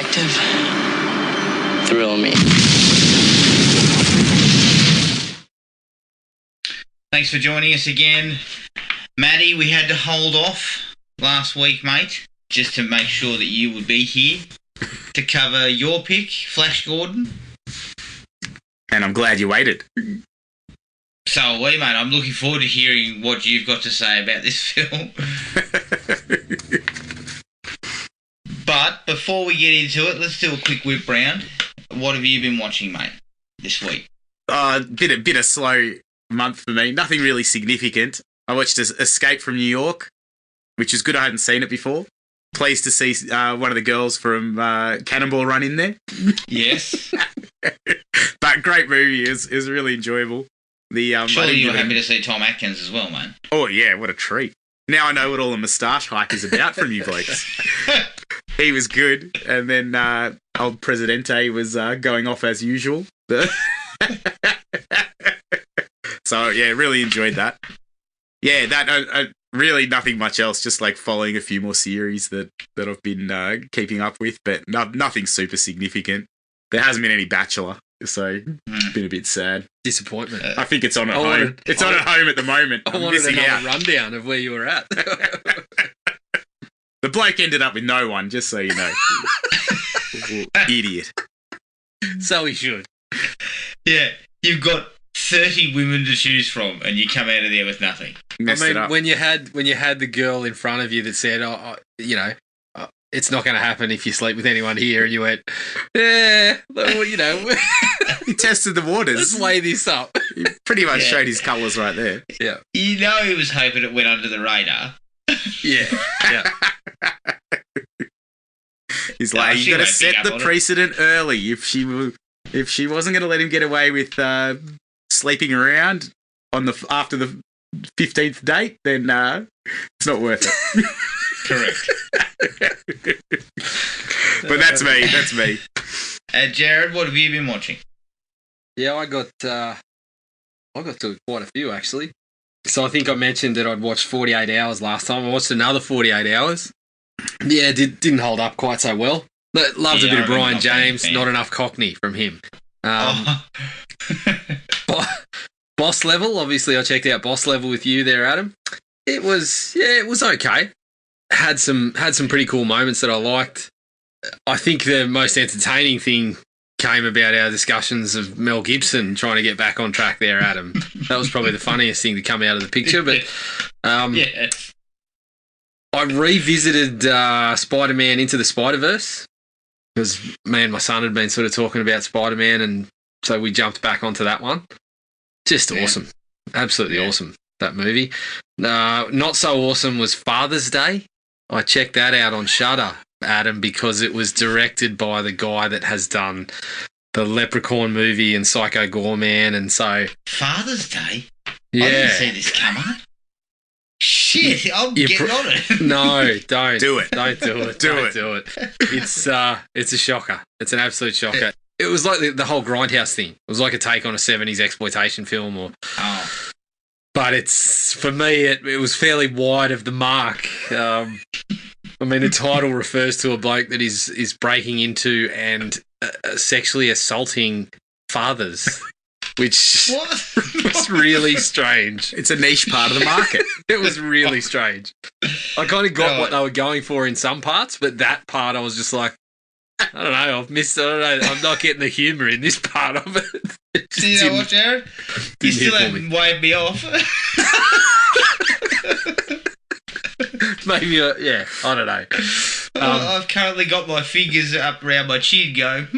detective thrill me. Thanks for joining us again. Matty, we had to hold off last week, mate, just to make sure that you would be here to cover your pick, Flash Gordon. And I'm glad you waited. So are we, mate. I'm looking forward to hearing what you've got to say about this film. But before we get into it, let's do a quick whip round. What have you been watching, mate, this week? Bit of slow month for me. Nothing really significant. I watched Escape from New York, which is good. I hadn't seen it before. Pleased to see one of the girls from Cannonball Run in there. Yes. But great movie. It was really enjoyable. Surely you're happy to see Tom Atkins as well, man. Oh, yeah, what a treat. Now I know what all the moustache hype is about from you blokes. He was good. And then old Presidente was going off as usual. So, yeah, really enjoyed that. Yeah, that really nothing much else, just like following a few more series that I've been keeping up with, but nothing super significant. There hasn't been any Bachelor, so it's been a bit sad. Disappointment. I think it's on at home. It's on at home at the moment. I wanted another rundown of where you were at. The bloke ended up with no one, just so you know. Idiot. So he should. Yeah, you've got 30 women to choose from, and you come out of there with nothing. Messed it up. when you had the girl in front of you that said, it's not going to happen if you sleep with anyone here, and you went, well, He tested the waters. Let's weigh this up. He pretty much showed his colours right there. Yeah. You know he was hoping it went under the radar. Yeah. He's like, you got to set the precedent early. If she wasn't going to let him get away with sleeping around after the 15th date, then it's not worth it. Correct. But that's me. Jared, what have you been watching? Yeah, I got to quite a few actually. So I think I mentioned that I'd watched 48 Hours last time. I watched another 48 Hours. Yeah, didn't hold up quite so well. Loved a bit of Brian James, not enough Cockney from him. Boss Level, obviously I checked out Boss Level with you there, Adam. It was okay. Had some pretty cool moments that I liked. I think the most entertaining thing came about our discussions of Mel Gibson trying to get back on track there, Adam. That was probably the funniest thing to come out of the picture. But I revisited Spider-Man Into the Spider-Verse because me and my son had been sort of talking about Spider-Man, and so we jumped back onto that one. Just awesome. Absolutely awesome, that movie. Not so awesome was Father's Day. I checked that out on Shudder, Adam, because it was directed by the guy that has done the Leprechaun movie and Psycho Goreman, and so... Father's Day? Yeah. I didn't see this coming. Shit, I'm getting on it. No, don't. Do it. Don't do it. Don't do it. It's a shocker. It's an absolute shocker. It was like the whole Grindhouse thing. It was like a take on a 70s exploitation film. But it's, for me, it was fairly wide of the mark. I mean, the title refers to a bloke that is breaking into and sexually assaulting fathers, which was really strange. It's a niche part of the market. It was really strange. I kind of got what they were going for in some parts, but that part I was just like, I don't know, I'm not getting the humour in this part of it. Do you know what, Jared? You still haven't waved me off. Maybe, I don't know. I've currently got my fingers up around my chin going,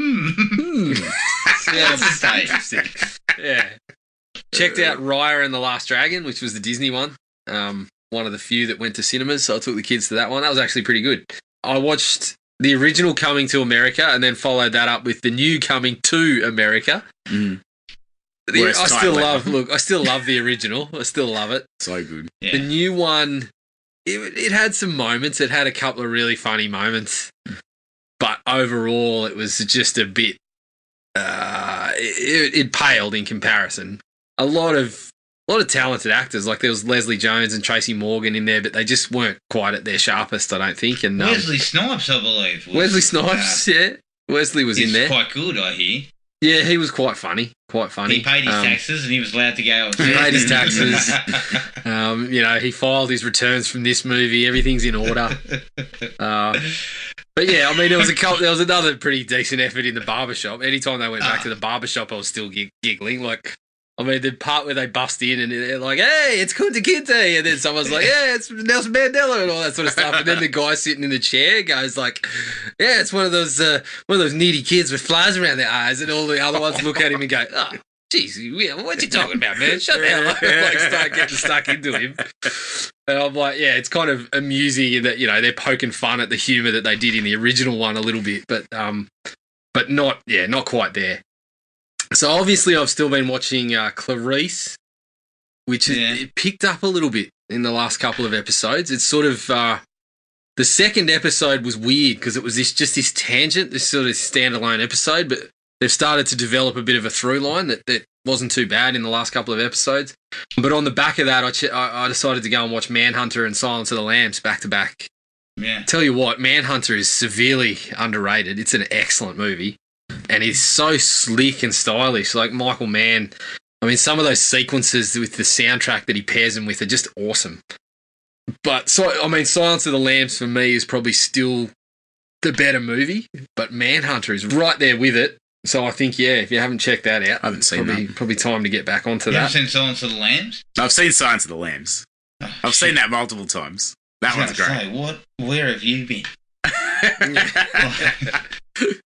Yeah, that's interesting. Yeah. Checked out Raya and the Last Dragon, which was the Disney one. One of the few that went to cinemas, so I took the kids to that one. That was actually pretty good. I watched the original Coming to America and then followed that up with the new Coming to America. Mm. I still love the original. I still love it. So good. Yeah. The new one, it had some moments. It had a couple of really funny moments. But overall, it was just a bit... it paled in comparison. A lot of a lot of talented actors. Like there was Leslie Jones and Tracy Morgan in there, but they just weren't quite at their sharpest, I don't think. And Wesley Snipes, I believe. Wesley Snipes, yeah. Wesley was in there. Quite good, I hear. Yeah, he was quite funny. Quite funny. He paid his taxes and he was allowed to go. He paid his taxes. He filed his returns from this movie. Everything's in order. But yeah, I mean, there was another pretty decent effort in the barbershop. Anytime they went back to the barbershop, I was still giggling. Like, I mean, the part where they bust in and they're like, "Hey, it's Kunta Kinte," and then someone's like, "Yeah, it's Nelson Mandela," and all that sort of stuff. And then the guy sitting in the chair goes like, "Yeah, it's one of those needy kids with flies around their eyes," and all the other ones look at him and go, "Oh, geez, what you talking about, man? Shut the hell up!" Like, start getting stuck into him. And I'm like, yeah, it's kind of amusing that they're poking fun at the humour that they did in the original one a little bit, but not quite there. So obviously, I've still been watching Clarice, which it picked up a little bit in the last couple of episodes. It's sort of the second episode was weird because it was this tangent, this sort of standalone episode, but they've started to develop a bit of a through line that wasn't too bad in the last couple of episodes. But on the back of that, I decided to go and watch Manhunter and Silence of the Lambs back to back. Yeah. Tell you what, Manhunter is severely underrated. It's an excellent movie. And he's so slick and stylish. Like Michael Mann, I mean, some of those sequences with the soundtrack that he pairs him with are just awesome. But, Silence of the Lambs for me is probably still the better movie, but Manhunter is right there with it. So I think, if you haven't checked that out, I haven't seen that. Probably time to get back onto that. You haven't seen Silence of the Lambs? I've seen Silence of the Lambs. I've seen that multiple times. That one's great. Where have you been?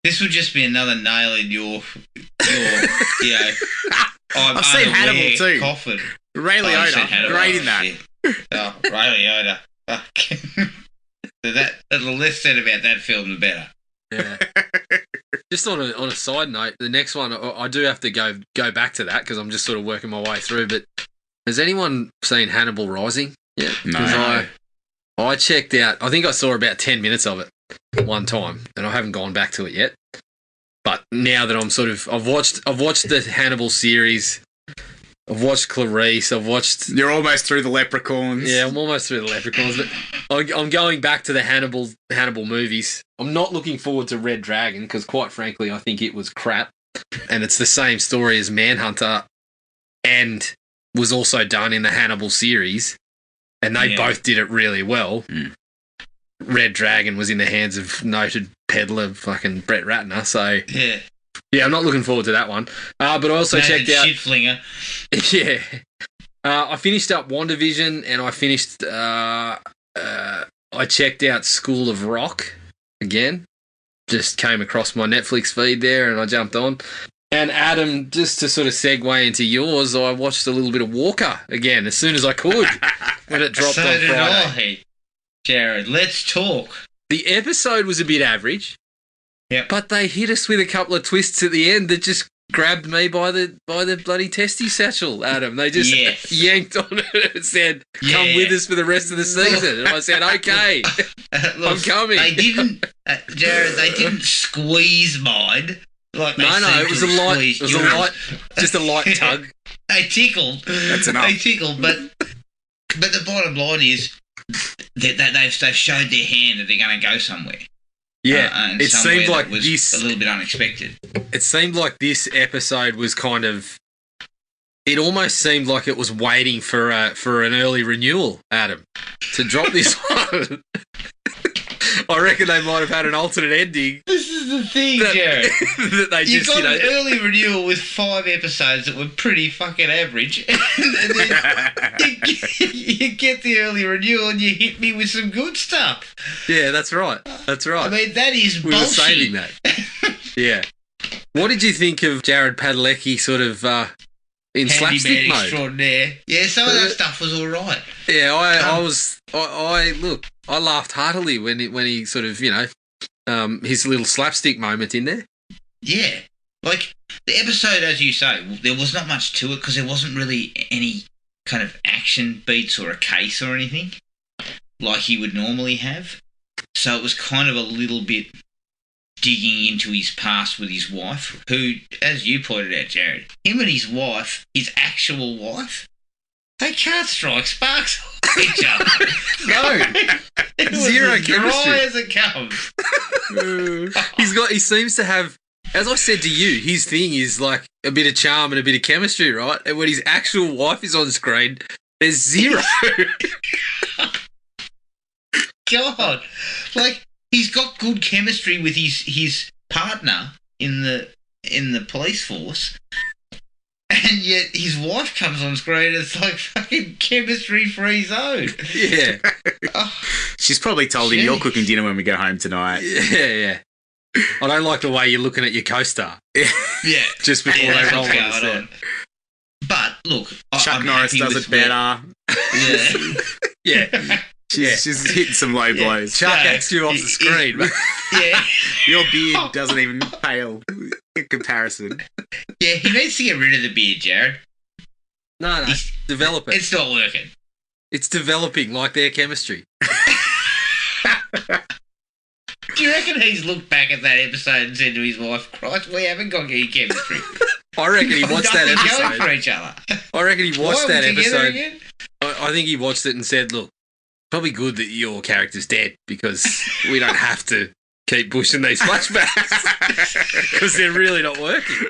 This would just be another nail in your I've seen Hannibal too. Coffin. Ray Liotta, great in that. Oh, Ray Liotta. So the less said about that film, the better. Yeah. Just on a side note, the next one I do have to go back to that because I'm just sort of working my way through. But has anyone seen Hannibal Rising? Yeah, no. I checked out. I think I saw about 10 minutes of it one time, and I haven't gone back to it yet. But now that I've watched the Hannibal series. I've watched Clarice. You're almost through the Leprechauns. Yeah, I'm almost through the Leprechauns, but I'm going back to the Hannibal movies. I'm not looking forward to Red Dragon because, quite frankly, I think it was crap, and it's the same story as Manhunter, and was also done in the Hannibal series, and they both did it really well. Mm. Red Dragon was in the hands of noted peddler fucking Brett Ratner, so yeah, I'm not looking forward to that one. But I also checked out shit flinger. Yeah. I finished up WandaVision and I finished I checked out School of Rock again. Just came across my Netflix feed there and I jumped on. And Adam, just to sort of segue into yours, I watched a little bit of Walker again as soon as I could when it dropped on Friday. Jared, let's talk. The episode was a bit average. Yeah, but they hit us with a couple of twists at the end that just grabbed me by the bloody testy satchel, Adam. They just yanked on it and said, "Come with us for the rest of the season." And I said, "Okay, look, I'm coming." They didn't, Jared. They didn't squeeze mine. Like it was just a light tug. They tickled. That's enough. They tickled, but the bottom line is that they've showed their hand that they're going to go somewhere. Yeah, and it seemed like was this a little bit unexpected. It seemed like this episode was kind of. It almost seemed like it was waiting for an early renewal, Adam, to drop this one. I reckon they might have had an alternate ending. This is the thing, Jared. That they you got an early renewal with 5 episodes that were pretty fucking average, and then you get the early renewal and you hit me with some good stuff. Yeah, that's right. That's right. I mean, that is we bullshit. were saving that. Yeah. What did you think of Jared Padalecki sort of in slapstick mode? Extraordinaire. Yeah, some of that stuff was all right. Yeah, I laughed heartily when he sort of, his little slapstick moment in there. Yeah. Like, the episode, as you say, there was not much to it because there wasn't really any kind of action beats or a case or anything like he would normally have. So it was kind of a little bit digging into his past with his wife, who, as you pointed out, Jared, him and his wife, his actual wife, They can't strike sparks off each other. No. It was Zero as dry chemistry. as it comes. He seems to have, as I said to you, his thing is like a bit of charm and a bit of chemistry, right? And when his actual wife is on screen, there's zero. God, like he's got good chemistry with his partner in the police force, and yet his wife comes on screen. It's like fucking chemistry-free zone. Yeah. Oh, She's probably told him, Gee. "You're cooking dinner when we go home tonight." Yeah. I don't like the way you're looking at your co-star yeah, just before yeah, they that's roll what's on the going set. on. But look, Chuck I'm Norris happy does with it better. Yeah, Yeah. She's hitting some low blows. Chuck No, acts you off the screen. yeah, Your beard doesn't even pale in comparison. yeah. He needs to get rid of the beard, Jared. No, develop it. It's not working. It's developing like their chemistry. Do you reckon he's looked back at that episode and said to his wife, "Christ, we haven't got any chemistry. I reckon he watched that Nothing going episode. for each other." I reckon he watched Why are that we together episode. again? I think he watched it and said, look, probably good that your character's dead because we don't have to keep pushing these flashbacks because they're really not working.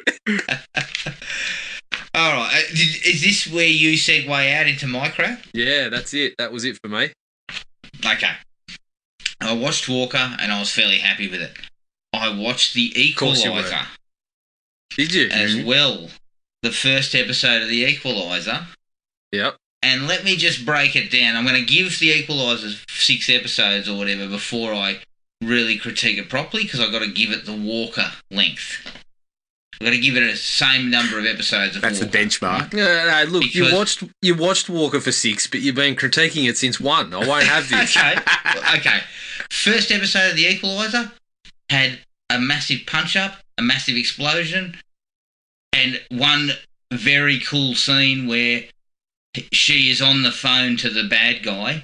All right. Is this where you segue out into my crap? Yeah, that's it. That was it for me. Okay. I watched Walker and I was fairly happy with it. I watched The course you were. Equalizer Did you? as well. The first episode of The Equalizer. Yep. And let me just break it down. I'm going to give The Equalizer 6 episodes or whatever before I really critique it properly because I've got to give it the Walker length. I've got to give it a same number of episodes of That's the Walker. benchmark. No, look, Because- you watched Walker for 6, but you've been critiquing it since 1. I won't have this. Okay. First episode of The Equalizer had a massive punch-up, a massive explosion, and one very cool scene where she is on the phone to the bad guy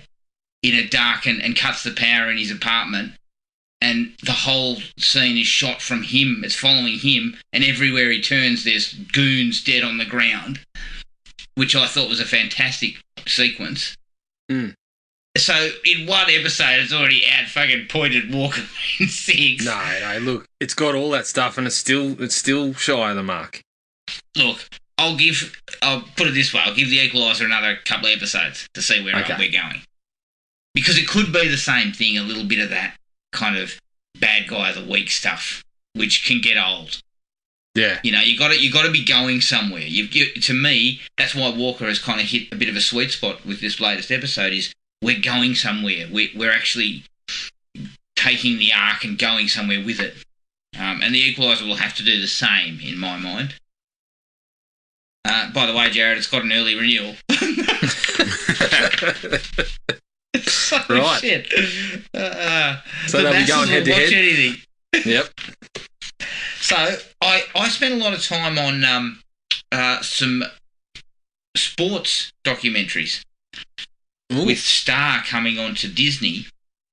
in a dark and cuts the power in his apartment, and the whole scene is shot from him. It's following him, and everywhere he turns there's goons dead on the ground, which I thought was a fantastic sequence. Mm. So in one episode it's already out fucking pointed Walker in 6. No, look, it's got all that stuff and it's still shy of the mark. Look, I'll put it this way, I'll give The Equalizer another couple of episodes to see where Okay. we're going. Because it could be the same thing, a little bit of that kind of bad guy of the week stuff, which can get old. Yeah. You know, you got to be going somewhere. To me, that's why Walker has kind of hit a bit of a sweet spot with this latest episode. Is we're going somewhere. We're actually taking the arc and going somewhere with it. And The Equalizer will have to do the same, in my mind. By the way, Jared, it's got an early renewal. So Right. shit. So they'll be going head to head? Anything. Yep. So I spent a lot of time on some sports documentaries. Ooh. With Star coming on to Disney.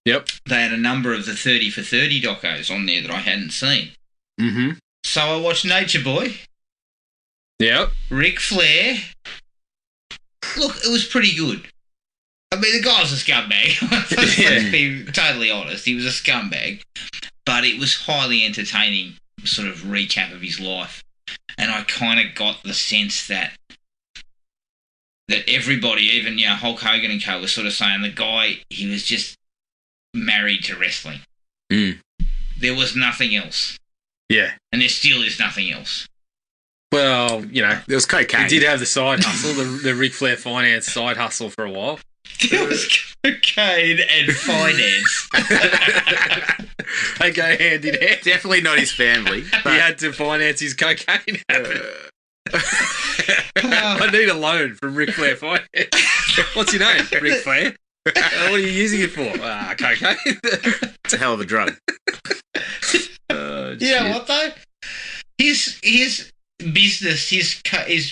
Yep. They had a number of the 30 for 30 docos on there that I hadn't seen. Mm-hmm. So I watched Nature Boy, Yep. Ric Flair. Look, it was pretty good. I mean, the guy was a scumbag. Let's be totally honest. He was a scumbag. But it was highly entertaining, sort of recap of his life. And I kind of got the sense that everybody, even Hulk Hogan and co, was sort of saying the guy, he was just married to wrestling. Mm. There was nothing else. Yeah. And there still is nothing else. Well, There was cocaine. he did have the side hustle, the Ric Flair finance side hustle for a while. There was cocaine and finance. They go hand in hand. Definitely not his family. He But had to finance his cocaine habit. I need a loan from Ric Flair Finance. What's your name? Ric Flair? What are you using it for? Cocaine. it's a hell of a drug. Oh, You know shit. what though? His business, his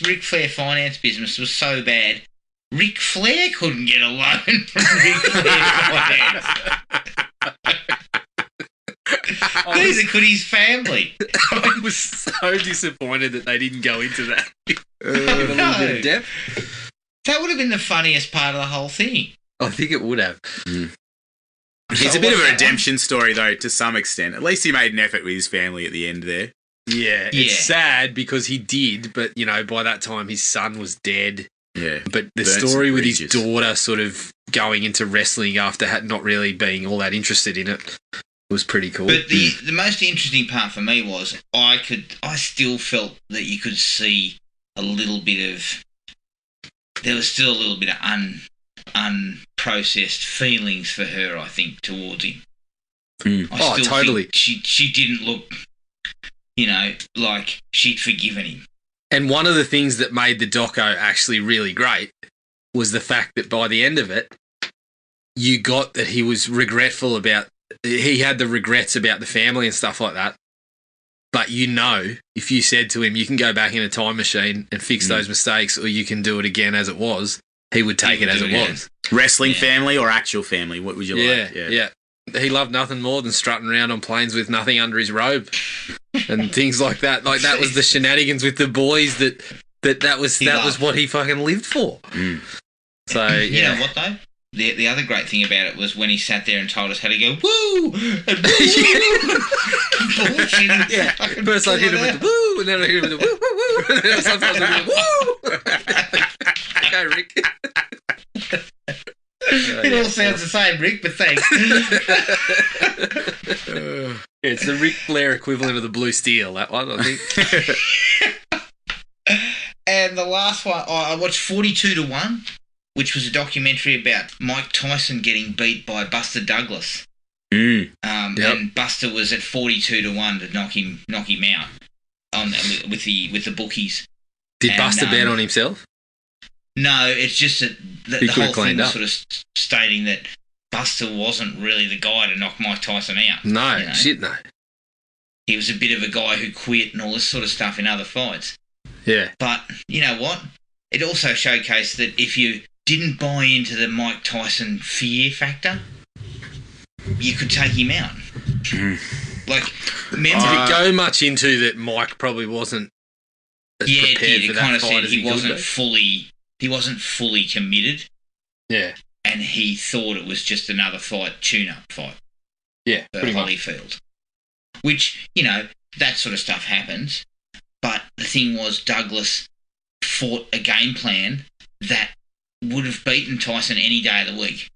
Ric Flair finance business was so bad. Ric Flair couldn't get a loan from Ric Flair Finance. Neither could his family. I was so disappointed that they didn't go into that in a little bit of depth. That would have been the funniest part of the whole thing. I think it would have. It's a bit of a redemption story, though, to some extent. At least he made an effort with his family at the end there. Yeah, it's sad because he did, but, by that time his son was dead. Yeah. But the story with his daughter sort of going into wrestling after not really being all that interested in it was pretty cool. But the most interesting part for me was I still felt that you could see a little bit of... There was still a little bit of unprocessed feelings for her, I think, towards him. I still totally. think she didn't look, like she'd forgiven him. And one of the things that made the doco actually really great was the fact that by the end of it, you got that he was regretful about... He had the regrets about the family and stuff like that. But if you said to him, you can go back in a time machine and fix those mistakes, or you can do it again as it was, he would take it as it was. Wrestling family or actual family? What would you like? Yeah. He loved nothing more than strutting around on planes with nothing under his robe and things like that. Like, that was the shenanigans with the boys that was what he fucking lived for. So, You know what, though? The other great thing about it was when he sat there and told us how to go, woo! And bullshit. Yeah. First I hit him with the woo, and then I hit him with the woo, woo, woo. And then sometimes I woo! Go, Rick. It all sounds the same, Rick, but thanks. It's the Ric Flair equivalent of the Blue Steel, that one, I think. And the last one, I watched 42-1, which was a documentary about Mike Tyson getting beat by Buster Douglas. And Buster was at 42-1 to knock him out with the bookies. Did Buster bet on himself? No, it's just that the whole thing was sort of stating that Buster wasn't really the guy to knock Mike Tyson out. No, shit, no. He was a bit of a guy who quit and all this sort of stuff in other fights. Yeah. But you know what? It also showcased that if you didn't buy into the Mike Tyson fear factor, you could take him out. Like, remember... Did it go much into that Mike probably wasn't as prepared it did. for It that kind of fight said as he wasn't fully committed. Yeah. And he thought it was just another tune-up fight. Yeah, for pretty much. Holyfield. Which, that sort of stuff happens. But the thing was, Douglas fought a game plan that would have beaten Tyson any day of the week.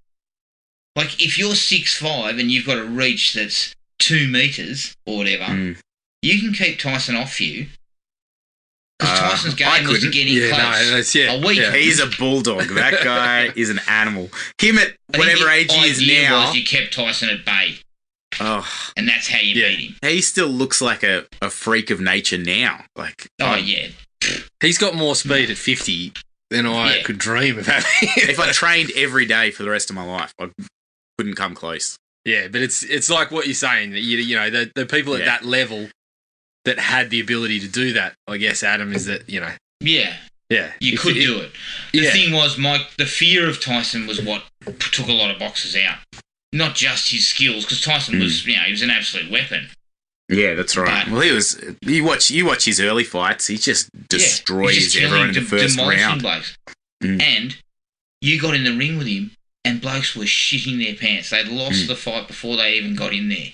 Like, if you're 6'5" and you've got a reach that's 2 metres or whatever, you can keep Tyson off you. Because Tyson's game was to get in close. A week. Yeah. He's a bulldog. That guy is an animal. Him at whatever age he is now. Was you kept Tyson at bay. Oh. And that's how you beat him. He still looks like a freak of nature now. Like, yeah. He's got more speed at 50 than I could dream of having. If I trained every day for the rest of my life, I couldn't come close. Yeah, but it's like what you're saying, that the people at that level that had the ability to do that, I guess, Adam, is that, Yeah. Yeah. You could do it. The thing was, Mike, the fear of Tyson was what took a lot of boxers out. Not just his skills, because Tyson was, he was an absolute weapon. Yeah, that's right. Well, you watch his early fights, he just destroys everyone in the first round. Blokes. And you got in the ring with him, and blokes were shitting their pants. They'd lost the fight before they even got in there.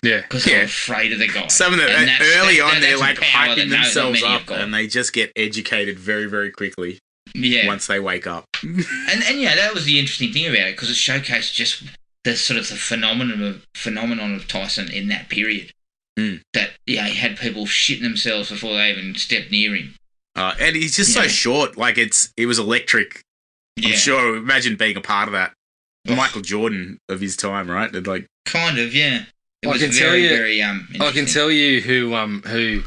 Yeah. Because they were afraid of the guy. Some of them, early on, they're like hyping themselves up, and they just get educated very, very quickly. Yeah. Once they wake up. and that was the interesting thing about it, because it showcased just the sort of the phenomenon of Tyson in that period. That he had people shitting themselves before they even stepped near him. And he's just so short. Like, it was electric. I'm sure. Imagine being a part of that. Michael Jordan of his time, right? Like, kind of, yeah. I can tell you who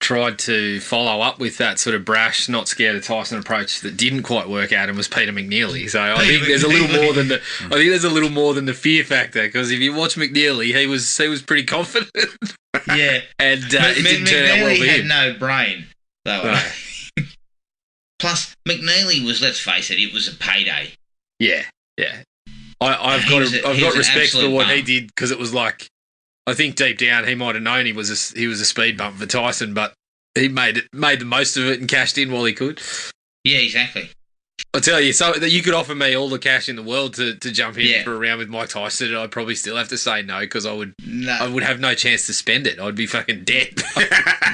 tried to follow up with that sort of brash, not scared of Tyson approach that didn't quite work out, and was Peter McNeely. So I think there's a little more than the fear factor, because if you watch McNeely, he was pretty confident. Yeah, and it didn't turn out well for him. He had no brain, though. No. Plus, McNeely was, let's face it, it was a payday. Yeah. I've got respect for what he did, because it was like, I think deep down he might have known he was a speed bump for Tyson, but he made the most of it and cashed in while he could. Yeah, exactly. I'll tell you, so that you could offer me all the cash in the world to jump in Yeah. for a round with Mike Tyson, and I'd probably still have to say no because I would No, have no chance to spend it. I'd be fucking dead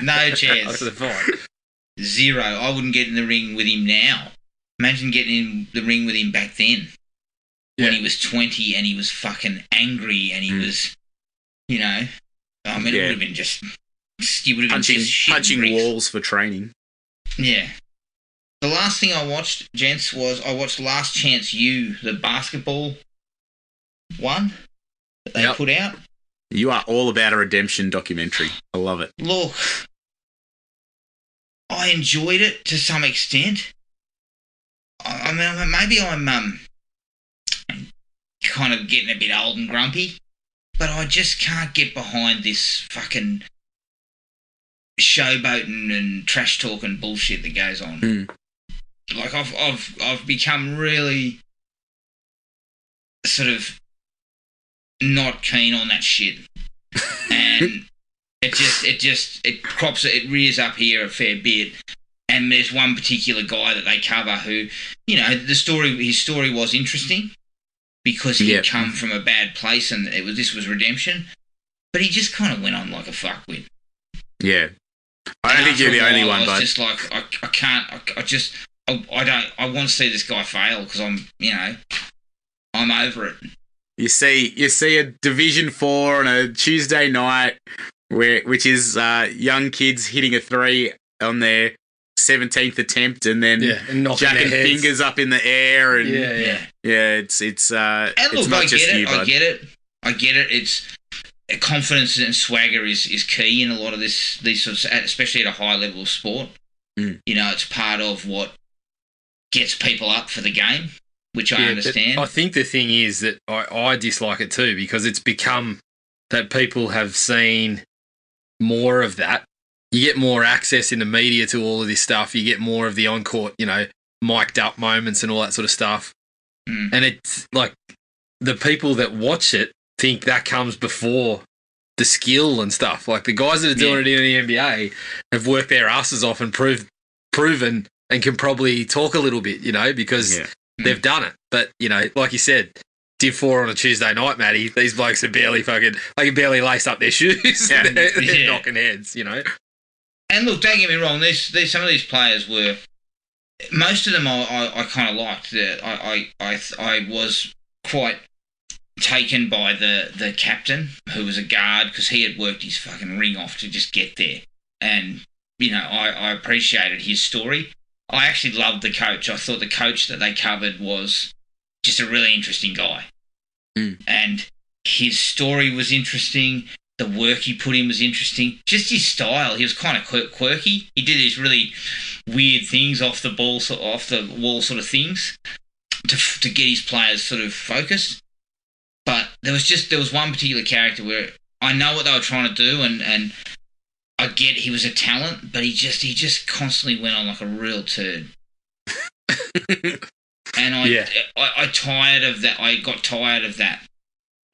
no chance. after the fight. Zero. I wouldn't get in the ring with him now. Imagine getting in the ring with him back then. When Yeah. he was 20 and he was fucking angry and he was, you know, I mean, it would have been just, you would have been just shit punching bricks. walls for training. Yeah. The last thing I watched, gents, was I watched Last Chance U, the basketball one that they Yep. put out. You are all about a redemption documentary. I love it. Look, I enjoyed it to some extent. I mean, maybe I'm kind of getting a bit old and grumpy, but I just can't get behind this fucking showboating and trash talking bullshit that goes on. Mm. Like I've become really sort of not keen on that shit, and it rears up here a fair bit. And there's one particular guy that they cover who, you know, his story was interesting because he'd Yep. come from a bad place and this was redemption, but he just kind of went on like a fuckwit. Yeah. I don't think you're the only one, I was bud. just like, I can't, I want to see this guy fail because I'm over it. You see a Division 4 on a Tuesday night, which is young kids hitting a three on their 17th attempt, and then And knocking jacking their heads. fingers up in the air, and Yeah. it's And it's look, not I just get it. you, bud. I get it. It's confidence and swagger is key in a lot of these sorts, especially at a high level of sport. Mm. You know, it's part of what gets people up for the game, which I Yeah, but understand. I think the thing is that I dislike it too because it's become that people have seen more of that. You get more access in the media to all of this stuff. You get more of the on-court, mic'd up moments and all that sort of stuff. Mm. And it's like the people that watch it think that comes before the skill and stuff. Like the guys that are doing it in the NBA have worked their asses off and proven and can probably talk a little bit, because they've done it. But, like you said, Div 4 on a Tuesday night, Matty, these blokes are barely they can barely lace up their shoes. Yeah. They're knocking heads, And look, don't get me wrong. Some of these players were. Most of them I kind of liked. I was quite taken by the captain, who was a guard, because he had worked his fucking ring off to just get there. And I appreciated his story. I actually loved the coach. I thought the coach that they covered was just a really interesting guy. Mm. And his story was interesting. The work he put in was interesting. Just his style. He was kind of quirky. He did these really weird things off the wall sort of things to get his players sort of focused. But there was one particular character where I know what they were trying to do, and I get he was a talent, but he just constantly went on like a real turd. And I tired of that. I got tired of that.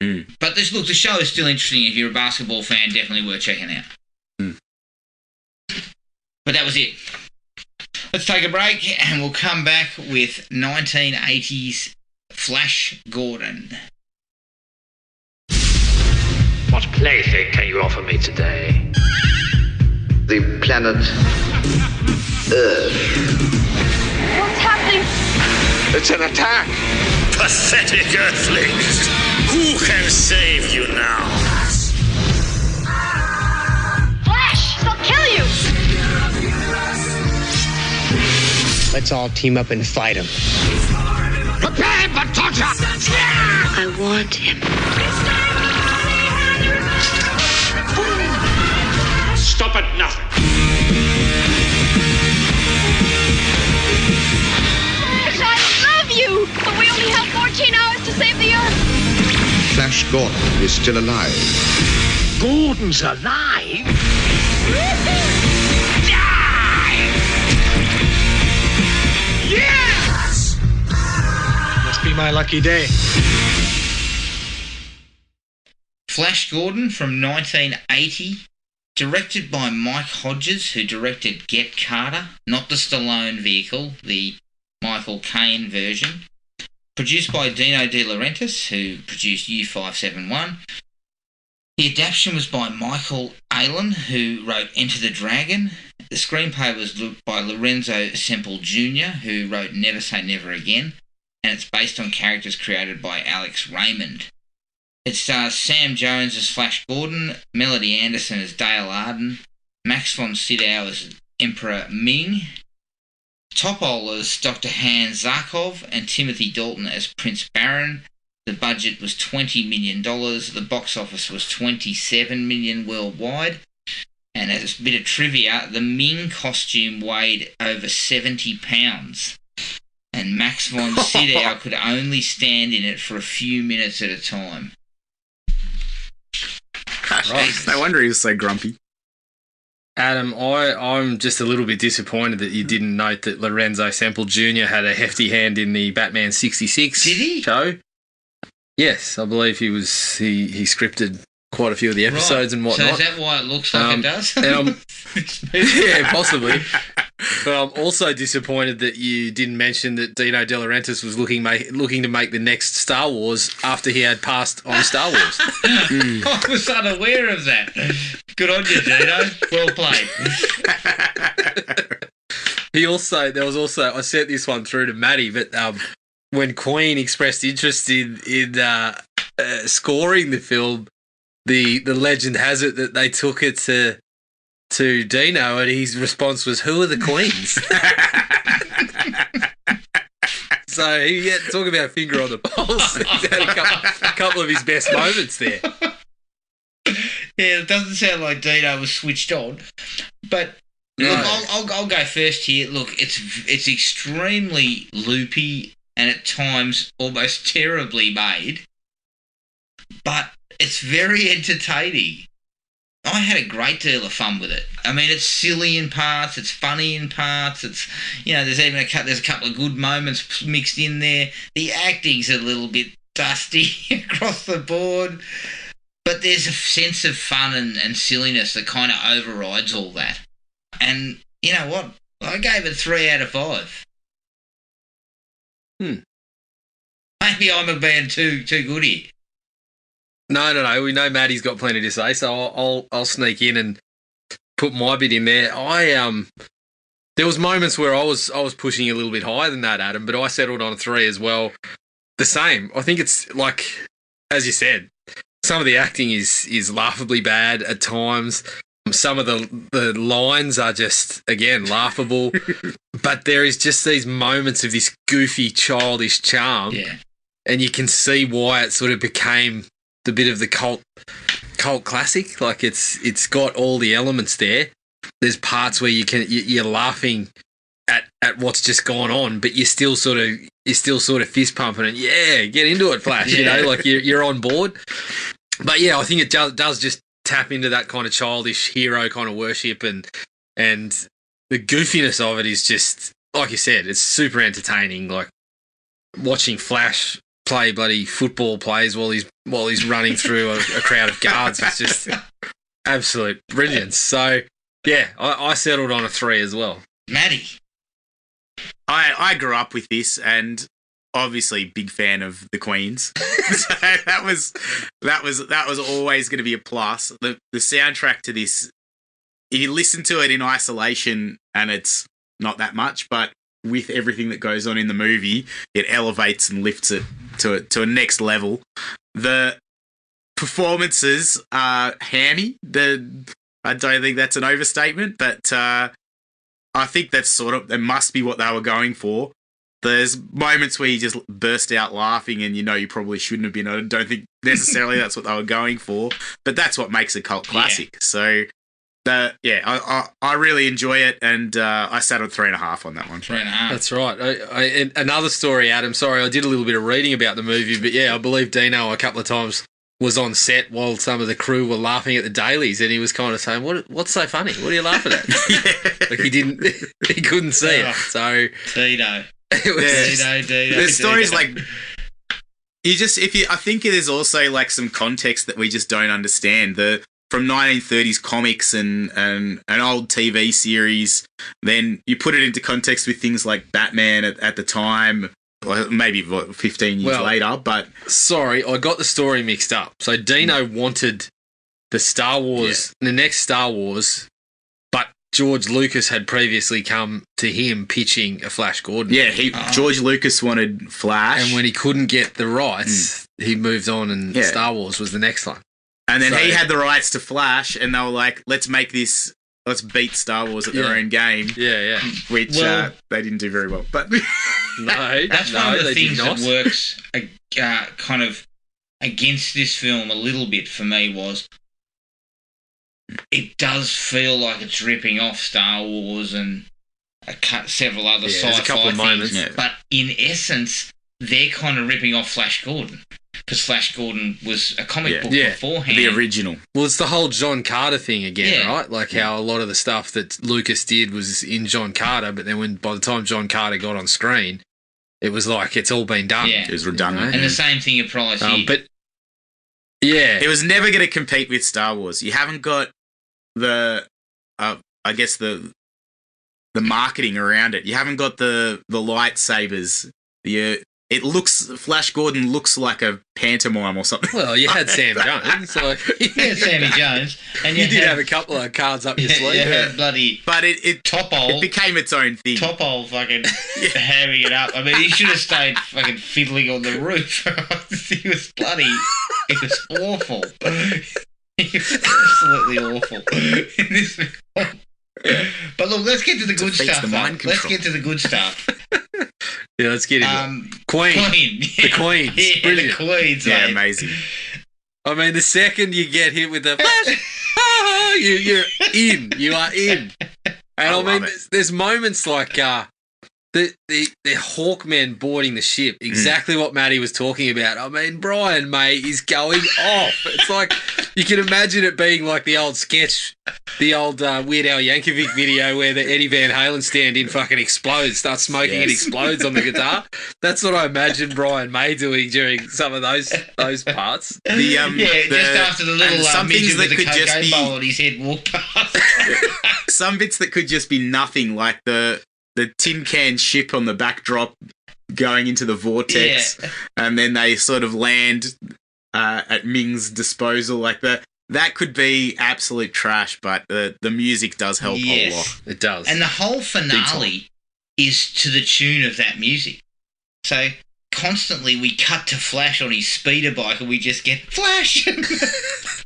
Mm. But the show is still interesting. If you're a basketball fan, definitely worth checking out. Mm. But that was it. Let's take a break, and we'll come back with 1980s Flash Gordon. What plaything can you offer me today? The planet Earth. What's happening? It's an attack! Pathetic earthlings! Who can save you now? Flash! They'll kill you! Let's all team up and fight him. Prepare for torture! I want him. Stop at nothing! Flash, I love you! But we only have 14 hours to save the Earth. Flash Gordon is still alive. Gordon's alive? Yes! Must be my lucky day. Flash Gordon from 1980, directed by Mike Hodges, who directed Get Carter, not the Stallone vehicle, the Michael Caine version. Produced by Dino De Laurentiis, who produced U571. The adaptation was by Michael Aylen, who wrote Enter the Dragon. The screenplay was by Lorenzo Semple Jr., who wrote Never Say Never Again, and it's based on characters created by Alex Raymond. It stars Sam Jones as Flash Gordon, Melody Anderson as Dale Arden, Max von Sydow as Emperor Ming, Topol as Dr. Hans Zarkov, and Timothy Dalton as Prince Baron. The budget was $20 million. The box office was $27 million worldwide. And as a bit of trivia, the Ming costume weighed over 70 pounds. And Max von Sydow could only stand in it for a few minutes at a time. Right. No wonder he was so grumpy. Adam, I'm just a little bit disappointed that you didn't note that Lorenzo Semple Jr. had a hefty hand in the Batman 66 show. Yes, I believe he scripted quite a few of the episodes and whatnot. So is that why it looks like it does? Yeah, possibly. But I'm also disappointed that you didn't mention that Dino De Laurentiis was looking to make the next Star Wars after he had passed on Star Wars. I was unaware of that. Good on you, Dino. Well played. There was also I sent this one through to Matty, but when Queen expressed interest in scoring the film, the legend has it that they took it to Dino, and his response was, "Who are the Queens?" So he talk about a finger on the pulse. He had a couple of his best moments there. Yeah, it doesn't sound like Dino was switched on, but no. Look, I'll go first here. Look, it's extremely loopy and at times almost terribly made, but it's very entertaining. I had a great deal of fun with it. I mean, it's silly in parts, it's funny in parts. It's there's even a couple of good moments mixed in there. The acting's a little bit dusty across the board, but there's a sense of fun and silliness that kind of overrides all that. And you know what? I gave it 3 out of 5. Maybe I'm being too good here. No. We know Matty's got plenty to say, so I'll sneak in and put my bit in there. There was moments where I was pushing a little bit higher than that, Adam, but I settled on a 3 as well. The same. I think it's like, as you said, some of the acting is laughably bad at times. Some of the lines are just, again, laughable. But there is just these moments of this goofy, childish charm. Yeah. And you can see why it sort of became the bit of the cult classic. Like it's got all the elements there. There's parts where you're laughing at what's just gone on, but you're still sort of fist pumping and get into it, Flash. Yeah. Like you're on board. But yeah, I think it does just tap into that kind of childish hero kind of worship, and the goofiness of it is just, like you said, it's super entertaining. Like watching Flash play bloody football plays while he's running through a crowd of guards. It's just absolute brilliance. So yeah, I settled on a 3 as well. Matty. I grew up with this, and obviously big fan of the Queens. So that was always going to be a plus. The soundtrack to this, if you listen to it in isolation, and it's not that much, but with everything that goes on in the movie, it elevates and lifts it to a next level. The performances are hammy. I don't think that's an overstatement, but I think that's it must be what they were going for. There's moments where you just burst out laughing and you probably shouldn't have been. I don't think necessarily that's what they were going for, but that's what makes a cult classic. Yeah. So, I really enjoy it, and I sat on 3.5 on that one. 3.5. That's right. And another story, Adam. Sorry, I did a little bit of reading about the movie, but yeah, I believe Dino a couple of times was on set while some of the crew were laughing at the dailies, and he was kind of saying, "What's so funny? What are you laughing at?" Yeah. Like he couldn't see it. So Dino. There's stories like I think there's also like some context that we just don't understand. The from 1930s comics and an old TV series. Then you put it into context with things like Batman at the time, or maybe 15 years later. But sorry, I got the story mixed up. So Dino wanted the Star Wars, the next Star Wars, but George Lucas had previously come to him pitching a Flash Gordon. Yeah, George Lucas wanted Flash. And when he couldn't get the rights, he moved on and Star Wars was the next one. And then he had the rights to Flash, and they were like, let's beat Star Wars at their own game. Yeah. Which they didn't do very well. But that's one of the things that works kind of against this film a little bit for me was it does feel like it's ripping off Star Wars and several other sci-fi a couple of moments. things. But in essence, they're kind of ripping off Flash Gordon. Because Flash Gordon was a comic book beforehand. The original. Well, it's the whole John Carter thing again, right? Like how a lot of the stuff that Lucas did was in John Carter, but then by the time John Carter got on screen, it was like it's all been done. Yeah. It was redundant. And the same thing applies here. But, it was never going to compete with Star Wars. You haven't got the, I guess, the marketing around it. You haven't got the lightsabers, Flash Gordon looks like a pantomime or something. Well, you had Sam Jones. Sammy Jones. And you did have a couple of cards up your sleeve. You had bloody it became its own thing. Topol fucking hamming it up. I mean, he should have stayed fucking fiddling on the roof. He was bloody... It was awful. It was absolutely awful. In this film. But look, let's get to the good stuff. Let's get to the good stuff. Yeah, let's get into Queen. The Queen. Yeah, brilliant. The Queen's, yeah, mate. amazing. I mean, the second you get hit with the flash, you're in. You are in. And I mean, there's moments like the Hawkmen boarding the ship, exactly what Matty was talking about. I mean, Brian May is going off. It's like you can imagine it being like the old sketch, the old Weird Al Yankovic video where the Eddie Van Halen stand-in fucking explodes, starts smoking and explodes on the guitar. That's what I imagine Brian May doing during some of those parts. Just after the little some things midget that with could the just cocaine be bowl on his head walked past. Some bits that could just be nothing, like the tin can ship on the backdrop going into the vortex, and then they sort of land at Ming's disposal. Like that could be absolute trash, but the music does help a lot. It does. And the whole finale is to the tune of that music. So constantly we cut to Flash on his speeder bike and we just get Flash. It's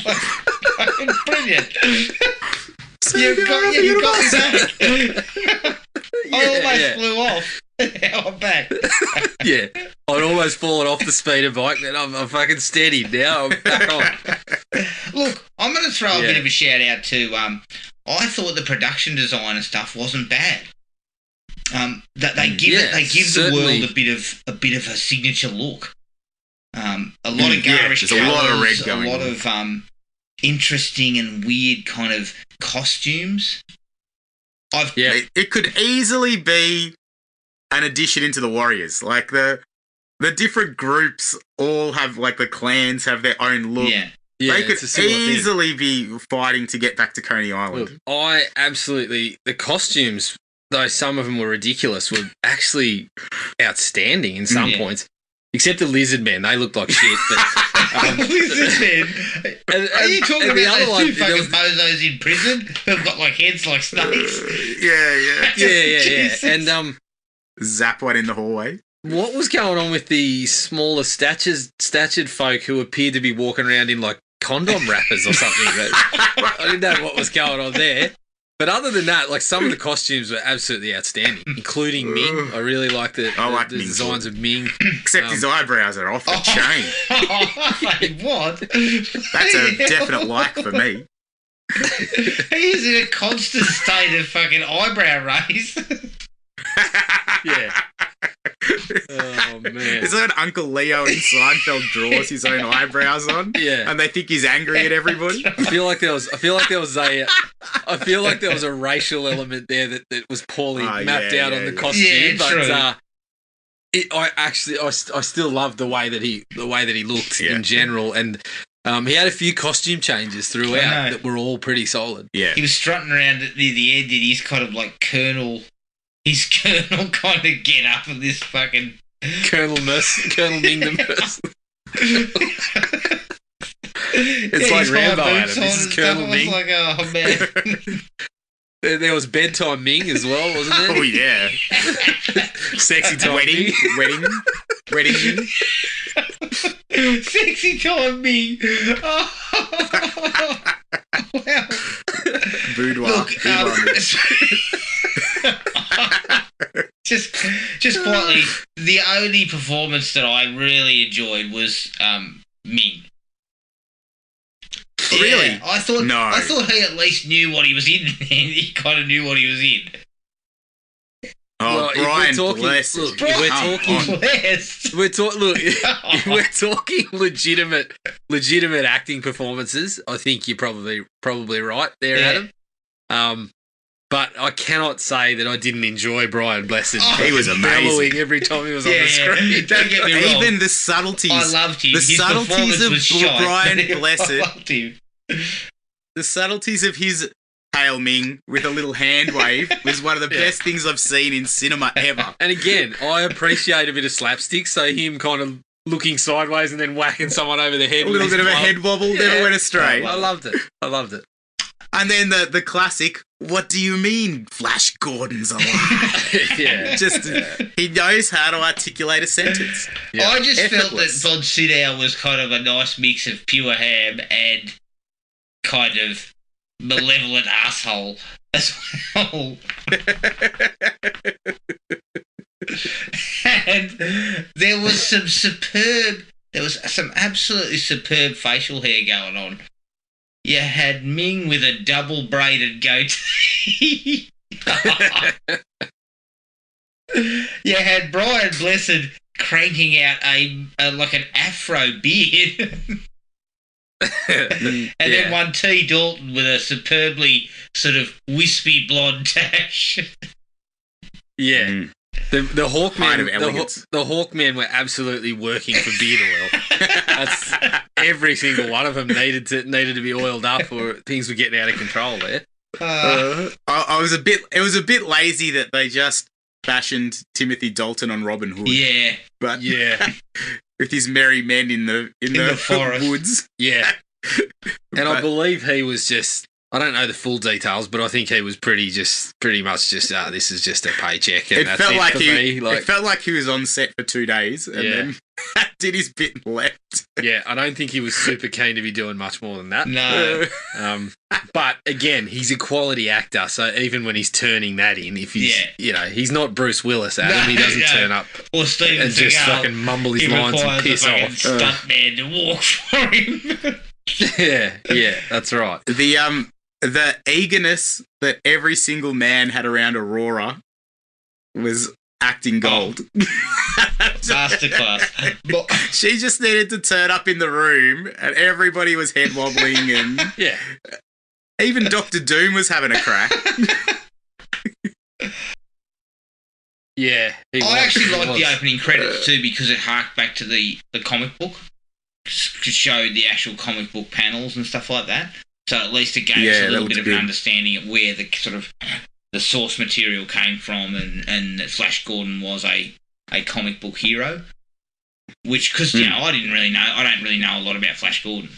like fucking brilliant. You got me back. I almost flew off. Now I'm back. Yeah, I'd almost fallen off the speeder bike, then I'm fucking steady. Now I'm back on. Look, I'm going to throw a bit of a shout out to. I thought the production design and stuff wasn't bad. That they give the world a bit of a signature look. A lot of garish colours, a lot of red going a lot of interesting and weird kind of costumes. It could easily be an addition into the Warriors. Like the different groups all have, like, the clans have their own look. Yeah. They could easily be fighting to get back to Coney Island. Look, the costumes, though some of them were ridiculous, were actually outstanding in some points. Except the lizard men, they looked like shit. But, lizard men? Are you talking about those two fucking bozos in prison who've got like heads like snakes? Yeah. And zap one in the hallway. What was going on with the smaller statured folk who appeared to be walking around in like condom wrappers or something? I didn't know what was going on there. But other than that, like, some of the costumes were absolutely outstanding, including Ming. I really like the designs of Ming. Except his eyebrows are off the chain. What? That's a definite like for me. He's in a constant state of fucking eyebrow raise. Yeah. Oh, man. Is that when Uncle Leo in Seinfeld draws his own eyebrows on? Yeah. And they think he's angry at everybody? I feel like there was a racial element there that was poorly mapped out on the costume. But I still love the way that he looked in general, and He had a few costume changes throughout that were all pretty solid. Yeah. He was strutting around near the end, and he's kind of like Colonel kind of get up in this fucking Colonel Ming the Merciless. It's like Rambo, Adam. This is Colonel Ming. I was like, oh man. There was bedtime Ming as well, wasn't there? Oh yeah. Sexy time wedding Ming. Sexy time Ming. Oh, wow. Boudoir. Look, just quietly, the only performance that I really enjoyed was Ming. Really? Yeah, I thought he at least knew what he was in. He kind of knew what he was in. Oh, well, Brian, bless. Look, we're talking legitimate acting performances. I think you're probably right there, Yeah. Adam. But I cannot say that I didn't enjoy Brian Blessed. He was amazing bellowing every time he was on the screen. Don't get me wrong. Even the subtleties. I loved him. The His subtleties of was shite. Brian Blessed. I loved him. The subtleties of his Hail Ming with a little hand wave was one of the best things I've seen in cinema ever. And again, I appreciate a bit of slapstick, so him kind of looking sideways and then whacking someone over the head. A little bit of a head wobble, never went astray. I loved it. And then the classic, what do you mean Flash Gordon's alive? Yeah. He knows how to articulate a sentence. Yeah. I just Effortless. felt that Von Sydow was kind of a nice mix of pure ham and kind of malevolent asshole as well. And there was some absolutely superb facial hair going on. You had Ming with a double braided goatee. You had Brian Blessed cranking out a like an afro beard. And then one T. Dalton with a superbly sort of wispy blonde tash. Yeah. Mm. The Hawkmen, of elegance. the Hawkmen were absolutely working for beard oil. That's every single one of them needed to be oiled up, or things were getting out of control there. I was a bit lazy that they just fashioned Timothy Dalton on Robin Hood. Yeah, but yeah, with his merry men in the forest. woods. Yeah, and I believe he was just. I don't know the full details, but I think he was pretty much just this is just a paycheck. And It that's felt like for he. me. It felt like he was on set for 2 days and then did his bit and left. Yeah, I don't think he was super keen to be doing much more than that. No. But again, he's a quality actor, so even when he's turning that in, if he's he's not Bruce Willis, Adam. He doesn't turn up or Steven and just Seagal. fucking mumble his lines and piss a off. stuntman to walk for him. yeah, that's right. The eagerness that every single man had around Aurora was acting gold. Masterclass. She just needed to turn up in the room and everybody was head wobbling and even Dr. Doom was having a crack. Yeah. I actually liked the opening credits too because it harked back to the comic book. Showed the actual comic book panels and stuff like that. So at least it gave us a little bit of an understanding of where the sort of the source material came from and that Flash Gordon was a comic book hero. Which, because, I don't really know a lot about Flash Gordon.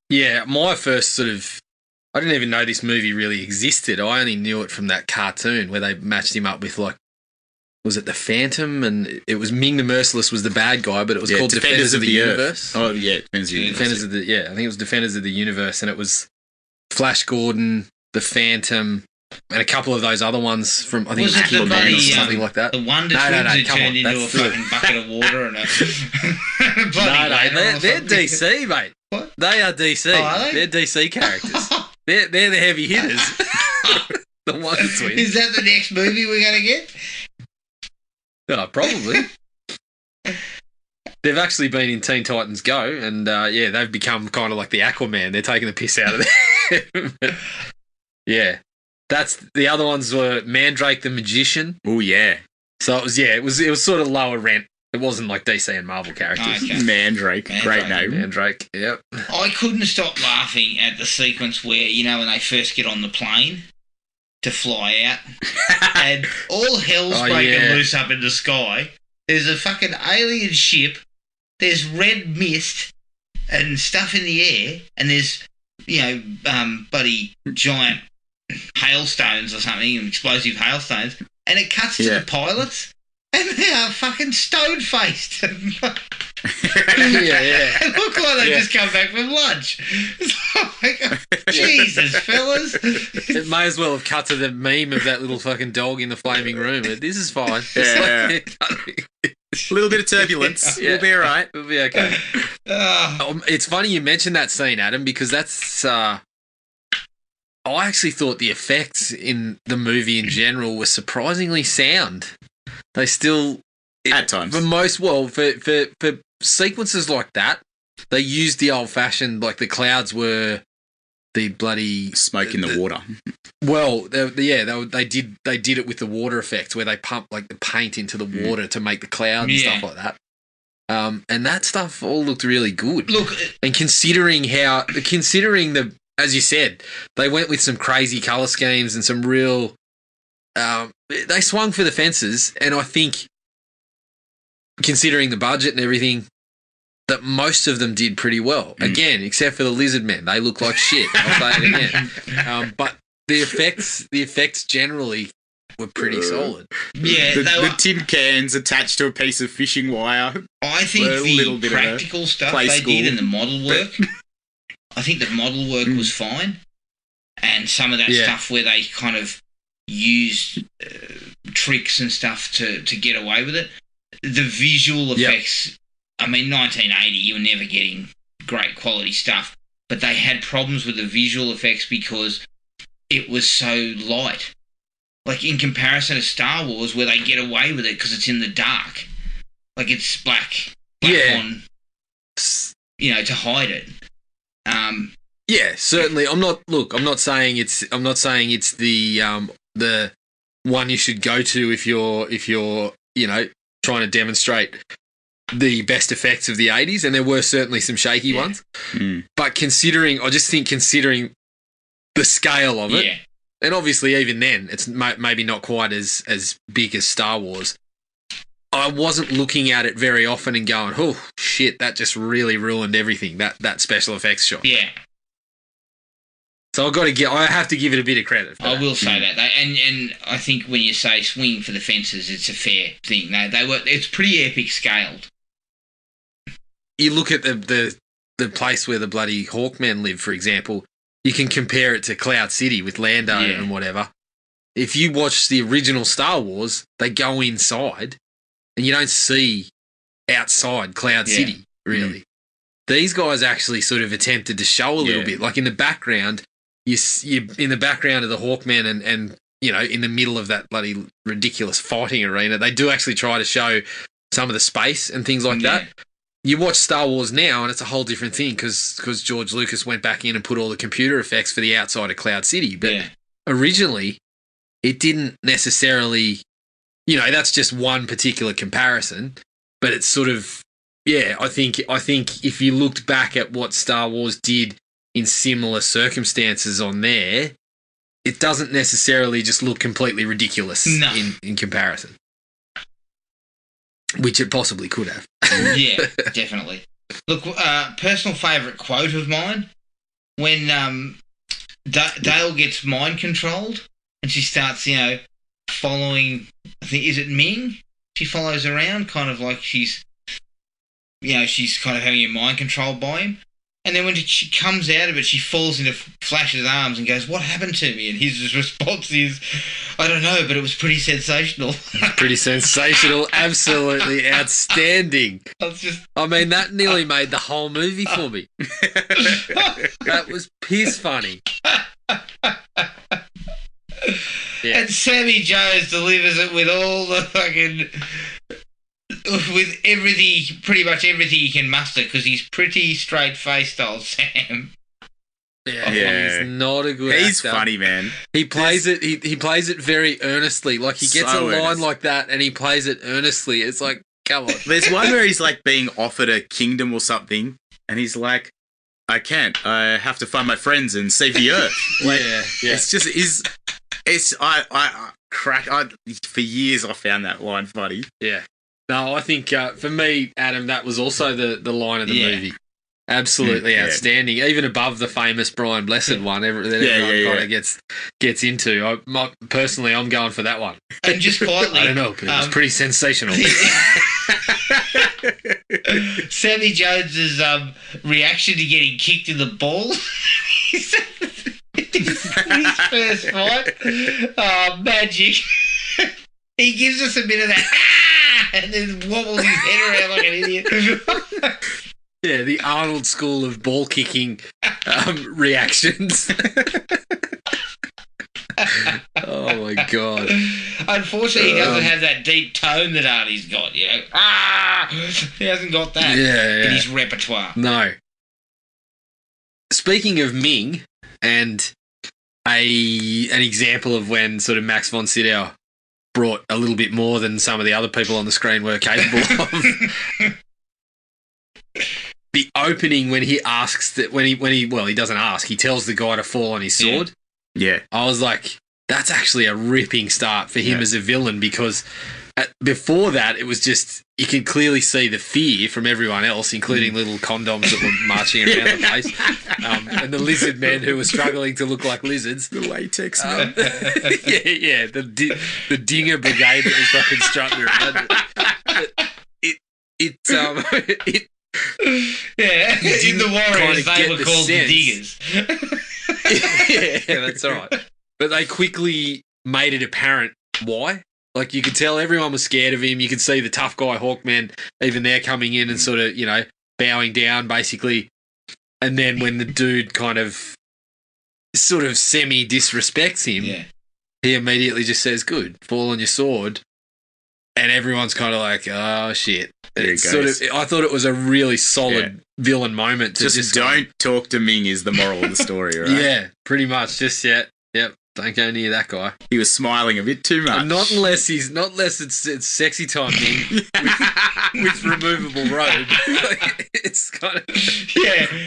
Yeah, my first I didn't even know this movie really existed. I only knew it from that cartoon where they matched him up with, like, was it the Phantom? And it was Ming the Merciless was the bad guy, but it was called Defenders of the Universe. Oh, yeah, Defenders of the Universe. I think it was Defenders of the Universe, and it was Flash Gordon, the Phantom, and a couple of those other ones from, I think was it was it Kid or something like that. The Wonder Twins who turned into a fucking bucket of water and a they're DC, mate. What? They are DC. Oh, are they? They're DC characters. they're the heavy hitters. The Wonder Twins. Is that the next movie we're going to get? Oh, probably. They've actually been in Teen Titans Go, and they've become kind of like the Aquaman. They're taking the piss out of them. Yeah. That's the other ones were Mandrake the Magician. Oh yeah. So it was sort of lower rent. It wasn't like DC and Marvel characters. Okay. Mandrake. Great name. Mandrake, yep. I couldn't stop laughing at the sequence where, you know, when they first get on the plane to fly out and all hell's breaking loose up in the sky. There's a fucking alien ship, there's red mist and stuff in the air, and there's, you know, bloody giant hailstones or something, explosive hailstones, and it cuts to the pilots. And they are fucking stone-faced. It looked like they just come back from lunch. Jesus, fellas. It may as well have cut to the meme of that little fucking dog in the flaming room. This is fine. A little bit of turbulence. We'll be all right. We'll be okay. It's funny you mentioned that scene, Adam, because that's... I actually thought the effects in the movie in general were surprisingly sound. They still... At times. For sequences like that, they used the old-fashioned... Like, the clouds were the bloody... Smoke in the water. Well, they did it with the water effects where they pump, like, the paint into the water to make the clouds and stuff like that. And that stuff all looked really good. Look... And considering the... As you said, they went with some crazy colour schemes and some real... they swung for the fences, and I think, considering the budget and everything, that most of them did pretty well. Again, except for the lizard men. They look like shit. I'll say it again. But the effects generally were pretty solid. Yeah, the tin cans attached to a piece of fishing wire. I think the practical stuff they did and the model work... I think the model work was fine, and some of that stuff where they kind of used tricks and stuff to get away with it. The visual effects, I mean, 1980, you were never getting great quality stuff, but they had problems with the visual effects because it was so light. Like, in comparison to Star Wars, where they get away with it because it's in the dark. Like, it's black on, you know, to hide it. Yeah, certainly. I'm not saying it's the one you should go to if you're you know, trying to demonstrate the best effects of the 80s, and there were certainly some shaky ones. But considering the scale of it, and obviously even then it's maybe not quite as big as Star Wars. I wasn't looking at it very often and going, oh shit, that just really ruined everything, that special effects shot. Yeah. So I have to give it a bit of credit. I will say that, and I think when you say swing for the fences, it's a fair thing. It's pretty epic scaled. You look at the place where the bloody Hawkmen live, for example. You can compare it to Cloud City with Lando and whatever. If you watch the original Star Wars, they go inside, and you don't see outside Cloud City really. These guys actually sort of attempted to show a little bit, like in the background. You in the background of the Hawkmen and you know, in the middle of that bloody ridiculous fighting arena, they do actually try to show some of the space and things like that. You watch Star Wars now, and it's a whole different thing because George Lucas went back in and put all the computer effects for the outside of Cloud City. But originally, it didn't necessarily, you know, that's just one particular comparison. But it's sort of, I think if you looked back at what Star Wars did in similar circumstances on there, it doesn't necessarily just look completely ridiculous in comparison. Which it possibly could have. Yeah, definitely. Look, personal favourite quote of mine, when Dale gets mind controlled and she starts, you know, following, I think, is it Ming? She follows around kind of like she's kind of having her mind controlled by him. And then when she comes out of it, she falls into Flash's arms and goes, "What happened to me?" And his response is, "I don't know, but it was pretty sensational." Pretty sensational. Absolutely outstanding. I mean, that nearly made the whole movie for me. That was piss funny. And Sammy Jones delivers it with all the fucking... with everything, pretty much everything he can muster, because he's pretty straight-faced, old Sam. He's not a good He's actor. funny, man. He plays it. He plays it very earnestly. Like, he gets a line like that, and he plays it earnestly. It's like, Come on. There's one where he's like being offered a kingdom or something, and he's like, I can't. I have to find my friends and save the earth. Like, yeah. It's just for years I found that line funny. Yeah. No, I think for me, Adam, that was also the line of the movie. Absolutely outstanding. Even above the famous Brian Blessed one that everyone kind of gets into. Personally, I'm going for that one. And just quietly, I don't know, but it was pretty sensational. Sammy Jones's reaction to getting kicked in the balls. His first fight. Oh, magic. He gives us a bit of that, and then wobbles his head around like an idiot. Yeah, the Arnold school of ball kicking reactions. Oh my god! Unfortunately, he doesn't have that deep tone that Arnie's got. You know, he hasn't got that in his repertoire. No. Speaking of Ming, and an example of when sort of Max von Sydow brought a little bit more than some of the other people on the screen were capable of. The opening when he asks that he doesn't ask, he tells the guy to fall on his sword. Yeah. I was like, that's actually a ripping start for him as a villain, because before that it was just, you can clearly see the fear from everyone else, including little condoms that were marching around the place, and the lizard men who were struggling to look like lizards. The latex men. The dinger brigade that was fucking strutting around. In the Warriors, they were called the diggers. Yeah, that's right. But they quickly made it apparent why. Like, you could tell everyone was scared of him. You could see the tough guy Hawkman, even they're coming in and sort of, bowing down, basically. And then when the dude kind of sort of semi-disrespects him, he immediately just says, good, fall on your sword. And everyone's kind of like, oh, shit. I thought it was a really solid villain moment. Just don't talk to Ming is the moral of the story, right? Yeah, pretty much. Yep. Don't go near that guy. He was smiling a bit too much. Not unless it's sexy time Ming with removable robe. It's kind of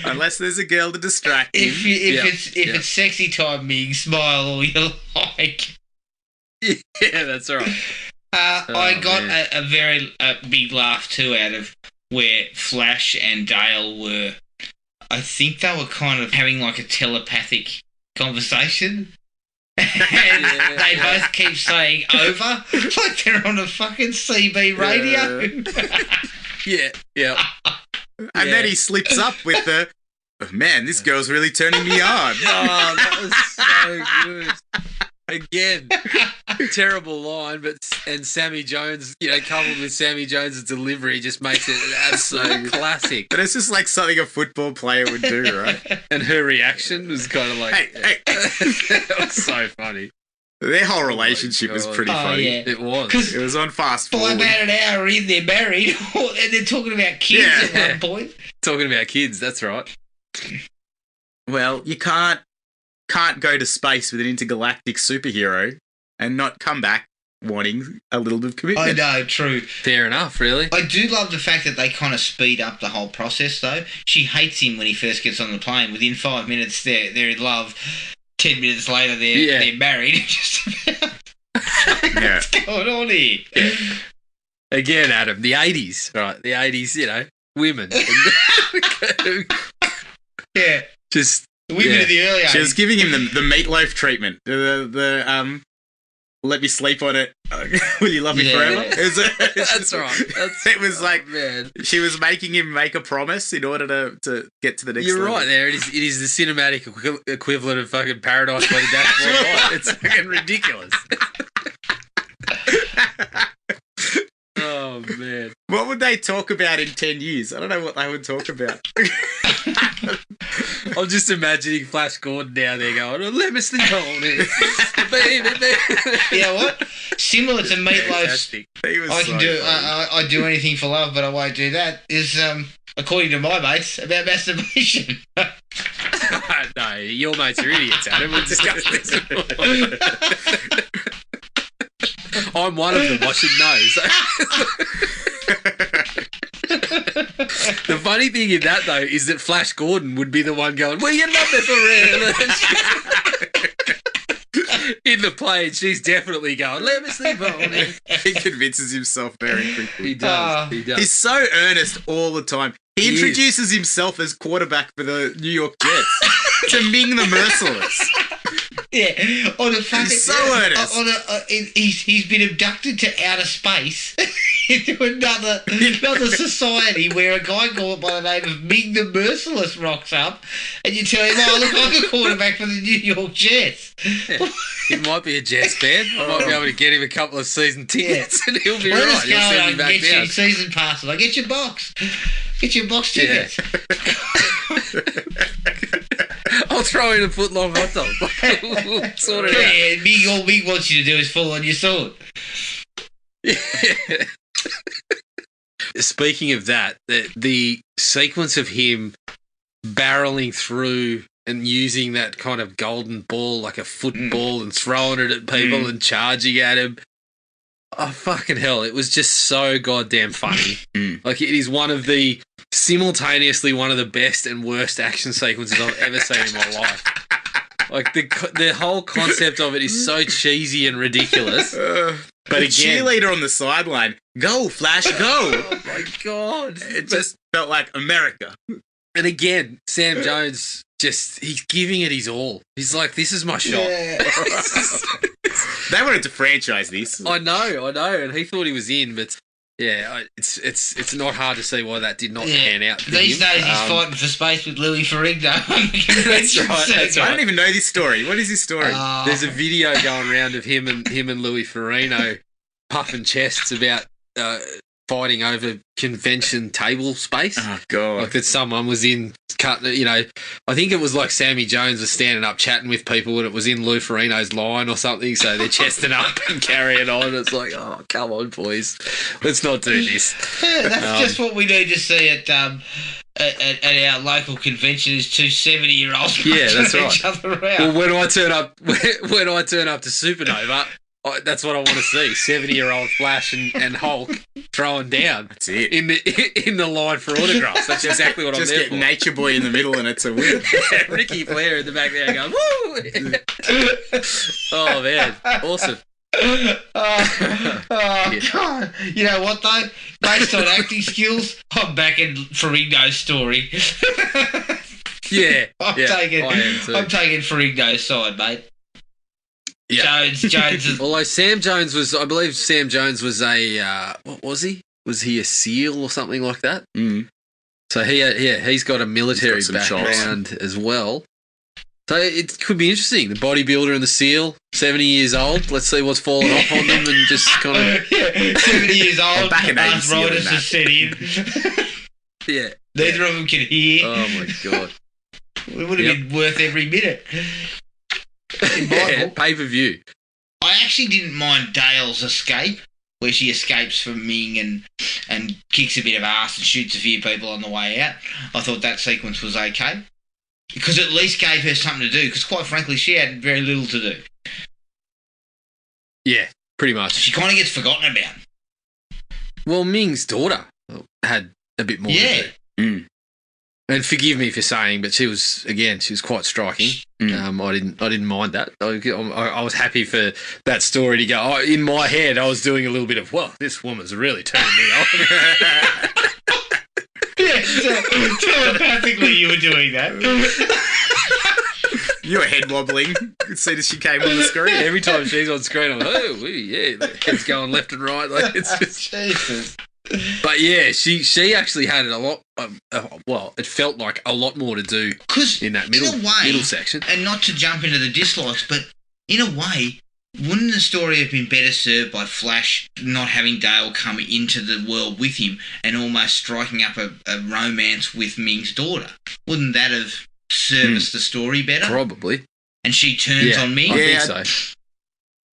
Unless there's a girl to distract him. If it's sexy time Ming, smile all you like. Yeah, that's right. I got a very big laugh too out of where Flash and Dale were. I think they were kind of having like a telepathic conversation. And they both keep saying over, like they're on a fucking CB radio. Yeah. And then he slips up with the, man, this girl's really turning me on. Oh, that was so good. Again, terrible line, and Sammy Jones, coupled with Sammy Jones' delivery, just makes it an absolute classic. But it's just like something a football player would do, right? And her reaction was kind of like, hey. That was so funny. Their whole relationship was pretty funny. Yeah. It was. It was on fast For forward. about an hour in, they're married, and they're talking about kids at one point. Talking about kids, that's right. Well, you can't go to space with an intergalactic superhero and not come back wanting a little bit of commitment. I know, true. Fair enough, really. I do love the fact that they kind of speed up the whole process, though. She hates him when he first gets on the plane. Within 5 minutes, they're in love. 10 minutes later, they're married. Just about what's going on here? Yeah. Again, Adam, the 80s, right? The 80s, women. Yeah. Just... Women of the early 80s. She was giving him the meatloaf treatment. The let me sleep on it. Will you love me forever? That's right. It was like, man, she was making him make a promise in order to get to the next level. You're right there. It is the cinematic equivalent of fucking Paradise by the Dashboard Light. It's fucking ridiculous. Oh, man. What would they talk about in 10 years? I don't know what they would talk about. I'm just imagining Flash Gordon down there going, let me sleep on it. Baby. You know what? Similar to Meatloaf's, I do anything for love, but I won't do that, is, according to my mates, about masturbation. No, your mates are idiots, Adam. We'll discuss this. I'm one of them. I should know. So. funny thing in that, though, is that Flash Gordon would be the one going, well, you're not there for real. In the play, and she's definitely going, let me sleep on me. He convinces himself very quickly. He does. He does. He's so earnest all the time. He introduces himself as quarterback for the New York Jets to Ming the Merciless. Yeah, on a fucking, He's so earnest. He's been abducted to outer space into another society where a guy called by the name of Ming the Merciless rocks up, and you tell him, "Oh, look, I'm a quarterback for the New York Jets." Yeah. He might be a Jets fan. I might be able to get him a couple of season tickets, and he'll be Let right. us go He'll send me and back get down. you season passes. I get your box. Get your box tickets. I'll throw in a foot-long hot dog. We'll sort it out. All Big wants you to do is fall on your sword. Speaking of that, the sequence of him barreling through and using that kind of golden ball like a football and throwing it at people and charging at him. Oh, fucking hell. It was just so goddamn funny. Like, it is simultaneously one of the best and worst action sequences I've ever seen in my life. Like, the whole concept of it is so cheesy and ridiculous. But the again, cheerleader on the sideline, go, Flash, go. Oh, my God. It just felt like America. And again, Sam Jones, he's giving it his all. He's like, this is my shot. Yeah. They wanted to franchise this. I know, and he thought he was in, but yeah, it's not hard to see why that did not pan out. These days he's fighting for space with Louis Ferrigno. That's right. I don't even know this story. What is this story? There's a video going around of him and Louis Ferrigno puffing chests about fighting over convention table space. Oh, God. Like that someone was in cutting, I think it was like Sammy Jones was standing up chatting with people and it was in Lou Ferrigno's line or something, so they're chesting up and carrying on. It's like, oh, come on, boys. Let's not do this. Yeah, that's just what we need to see at our local convention is two 70-year-olds that's right. each other around. Well, when I turn up to Supernova, that's what I want to see: 70-year-old Flash and Hulk throwing down. That's it. In the line for autographs. That's exactly what I'm there for. Just get Nature Boy in the middle and it's a win. Ricky Flair in the back there going, woo! Oh, man. Awesome. God. You know what, though? Based on acting skills, I'm back in Ferrigno's story. Yeah. I'm taking Ferrigno's side, mate. Yeah. Jones is... Although I believe Sam Jones was a, what was he? Was he a SEAL or something like that? Mm. So he's got a military background as well. So it could be interesting. The bodybuilder and the SEAL, 70 years old. Let's see what's fallen off on them and just kind of... 70 years old, back in arthritis has set in. Yeah. Neither of them can hear. Oh, my God. It would have been worth every minute. Pay-per-view. I actually didn't mind Dale's escape, where she escapes from Ming and kicks a bit of ass and shoots a few people on the way out. I thought that sequence was okay. Because it at least gave her something to do, because quite frankly, she had very little to do. Yeah, pretty much. She kind of gets forgotten about. Well, Ming's daughter had a bit more to do. Mm. And forgive me for saying, but she was quite striking. I didn't mind that. I was happy for that story to go. In my head, I was doing a little bit of, well, this woman's really turning me on. Yeah, telepathically you were doing that. You were head wobbling as soon as she came on the screen. Every time she's on screen, I'm like, oh, yeah, the head's going left and right. Like, it's just... Jesus. But yeah, she actually had a lot. It felt like a lot more to do in that middle section. And not to jump into the dislikes, but in a way, wouldn't the story have been better served by Flash not having Dale come into the world with him and almost striking up a romance with Ming's daughter? Wouldn't that have serviced the story better? Probably. And she turns on Ming? I think so.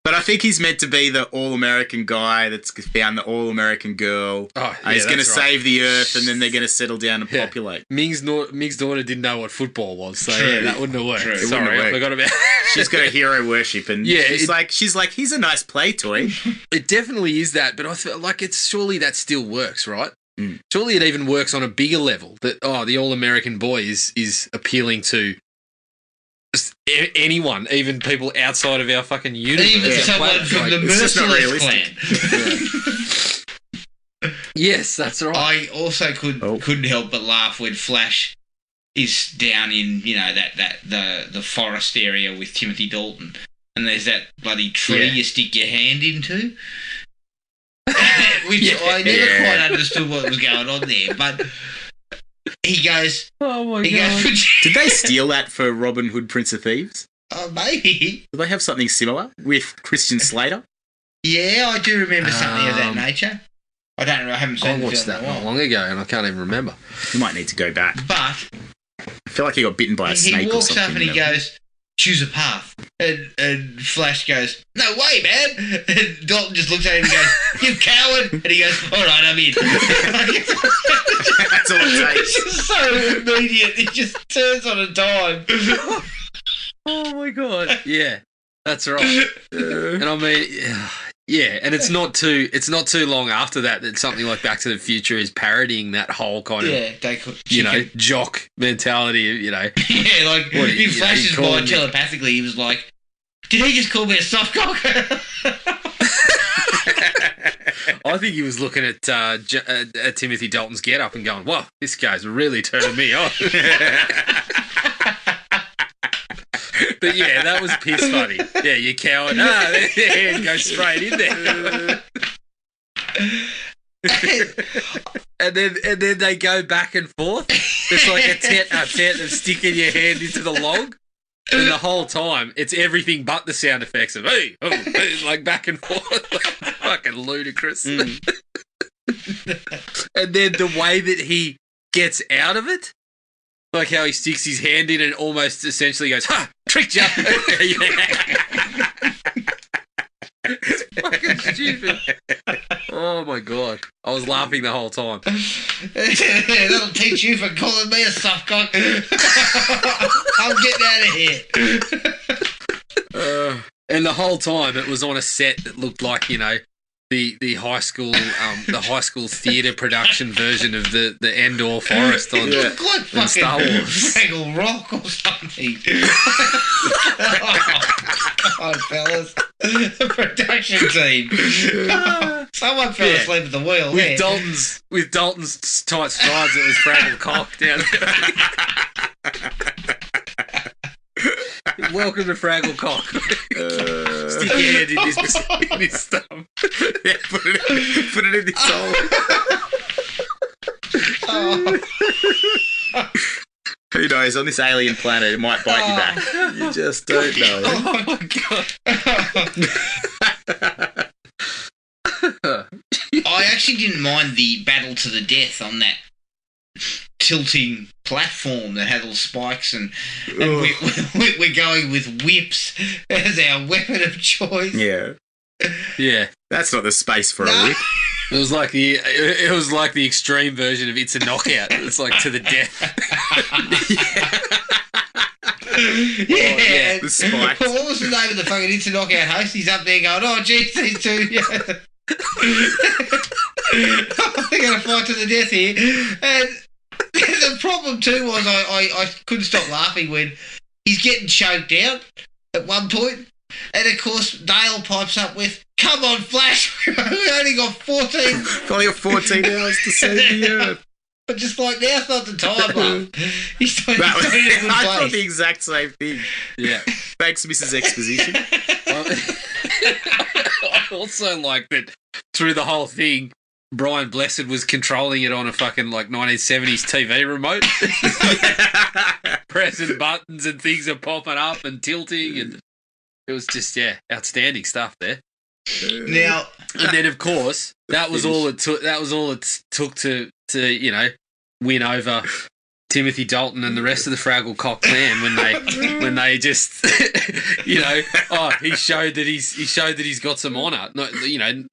But I think he's meant to be the all-American guy that's found the all-American girl. Oh, yeah, he's going to that's right. save the earth, and then they're going to settle down and populate. Ming's daughter didn't know what football was, so True. yeah, that wouldn't have worked. True. Sorry, I forgot about. She's got a hero worship, and she's like, he's a nice play toy. It definitely is that, but I feel like surely that still works, right? Surely it even works on a bigger level. That the All American Boy is appealing to just anyone, even people outside of our fucking universe. Even someone from the Merciless clan. Yes, that's right. I also couldn't help but laugh when Flash is down in the forest area with Timothy Dalton, and there's that bloody tree you stick your hand into. Which I never quite understood what was going on there, but he goes, "Oh my god!" Did they steal that for Robin Hood, Prince of Thieves? Oh, maybe. Do they have something similar with Christian Slater? Yeah, I do remember something of that nature. I don't know. I haven't seen I watched that not long ago, and I can't even remember. You might need to go back. But I feel like he got bitten by a snake or something. He walks up and he goes, "Choose a path." And Flash goes, "No way, man." And Dalton just looks at him and goes, "You coward." And he goes, "All right, I'm in." That's all it takes. It's just so immediate. He just turns on a dime. Oh my god. Yeah, that's right. And I mean, yeah, and it's not too long after that something like Back to the Future is parodying that whole kind of jock mentality. Yeah, like in Flash's mind telepathically, he was like, "Did he just call me a soft cock?" I think he was looking at Timothy Dalton's get-up and going, "Wow, this guy's really turning me on." But yeah, that was piss funny. Yeah, you coward. There, go straight in there. and then they go back and forth. It's like a tet of sticking your hand into the log. And the whole time, it's everything but the sound effects of hey, like back and forth. Fucking ludicrous. And then the way that he gets out of it, like how he sticks his hand in and almost essentially goes, "Ha! Tricked you!" It's fucking stupid. Oh my god. I was laughing the whole time. That'll teach you for calling me a soft cock. I'm getting out of here. And the whole time it was on a set that looked like, the high school theatre production version of the Endor Forest on Looked like fucking Star Wars. Fraggle Rock or something. Oh, fellas. The production team. Someone fell asleep at the wheel. With Dalton's tight strides, it was Fraggle Cock down there. Welcome to Fraggle Cock. Stick your hand in his thumb. Yeah, put it in his hole. Who knows? On this alien planet, it might bite you back. You just don't know. Oh my god. I actually didn't mind the battle to the death on that tilting platform that had all spikes, and we're going with whips as our weapon of choice. Yeah. That's not the space for a whip. It was like the extreme version of It's a Knockout. It's like to the death. Yeah. The spikes. What was the name of the fucking It's a Knockout host? He's up there going, "Oh, geez, these two, they're going to fight to the death here." And the problem too was I couldn't stop laughing when he's getting choked out at one point. And of course, Dale pipes up with, "Come on, Flash, we only got 14. Only got 14 hours to save the Earth." But just like, now's not the time, love. He's in a good I thought place. the exact same thing. Yeah. Thanks, Mrs. Exposition. I also like that through the whole thing, Brian Blessed was controlling it on a fucking 1970s TV remote. Pressing buttons and things are popping up and tilting, and it was just outstanding stuff there. Now, and then of course that was all it took. That was all it took to win over Timothy Dalton and the rest of the Fraggle Cock clan when they just he showed that he's got some honour. Not that he hadn't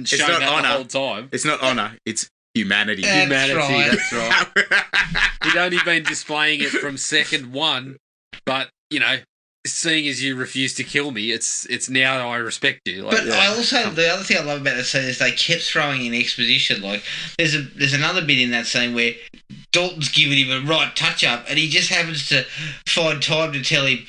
shown that the whole time. It's not honour. It's humanity. That's right. That's right. He'd only been displaying it from second one, but seeing as you refuse to kill me, it's now I respect you. Like, But I also, the other thing I love about that scene is they kept throwing in exposition. Like, there's another bit in that scene where Dalton's giving him a right touch up, and he just happens to find time to tell him,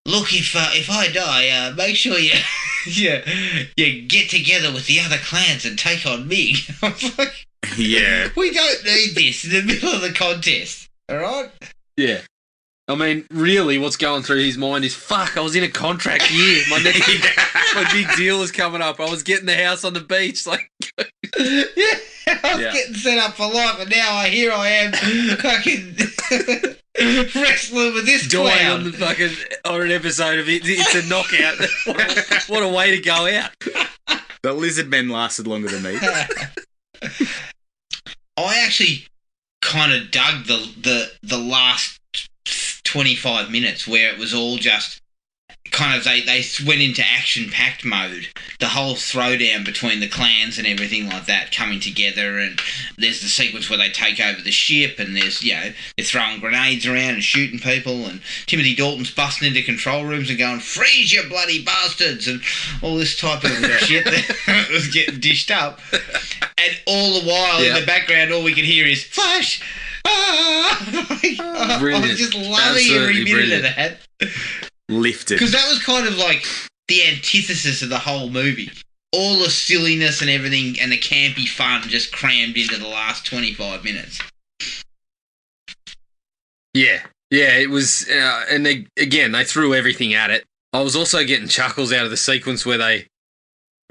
"Look, if I die, make sure you you get together with the other clans and take on me." I was like, Yeah. we don't need this in the middle of the contest. All right. yeah. I mean, really, what's going through his mind is, fuck, I was in a contract year. My big deal was coming up. I was getting the house on the beach. Like, Yeah, I was getting set up for life, and now here I am, fucking wrestling with this dying clown. on the fucking on an episode of it. It's a knockout. What a way to go out. The lizard men lasted longer than me. I actually kind of dug the last 25 minutes where it was all just kind of they went into action-packed mode. The whole throwdown between the clans and everything like that coming together, and there's the sequence where they take over the ship, and there's they're throwing grenades around and shooting people, and Timothy Dalton's busting into control rooms and going, "Freeze, you bloody bastards," and all this type of shit that was getting dished up. And all the while in the background, all we can hear is "Flash." I was just loving every minute of that. Lifted. Because that was kind of like the antithesis of the whole movie. All the silliness and everything and the campy fun just crammed into the last 25 minutes. Yeah, it was, and they threw everything at it. I was also getting chuckles out of the sequence where they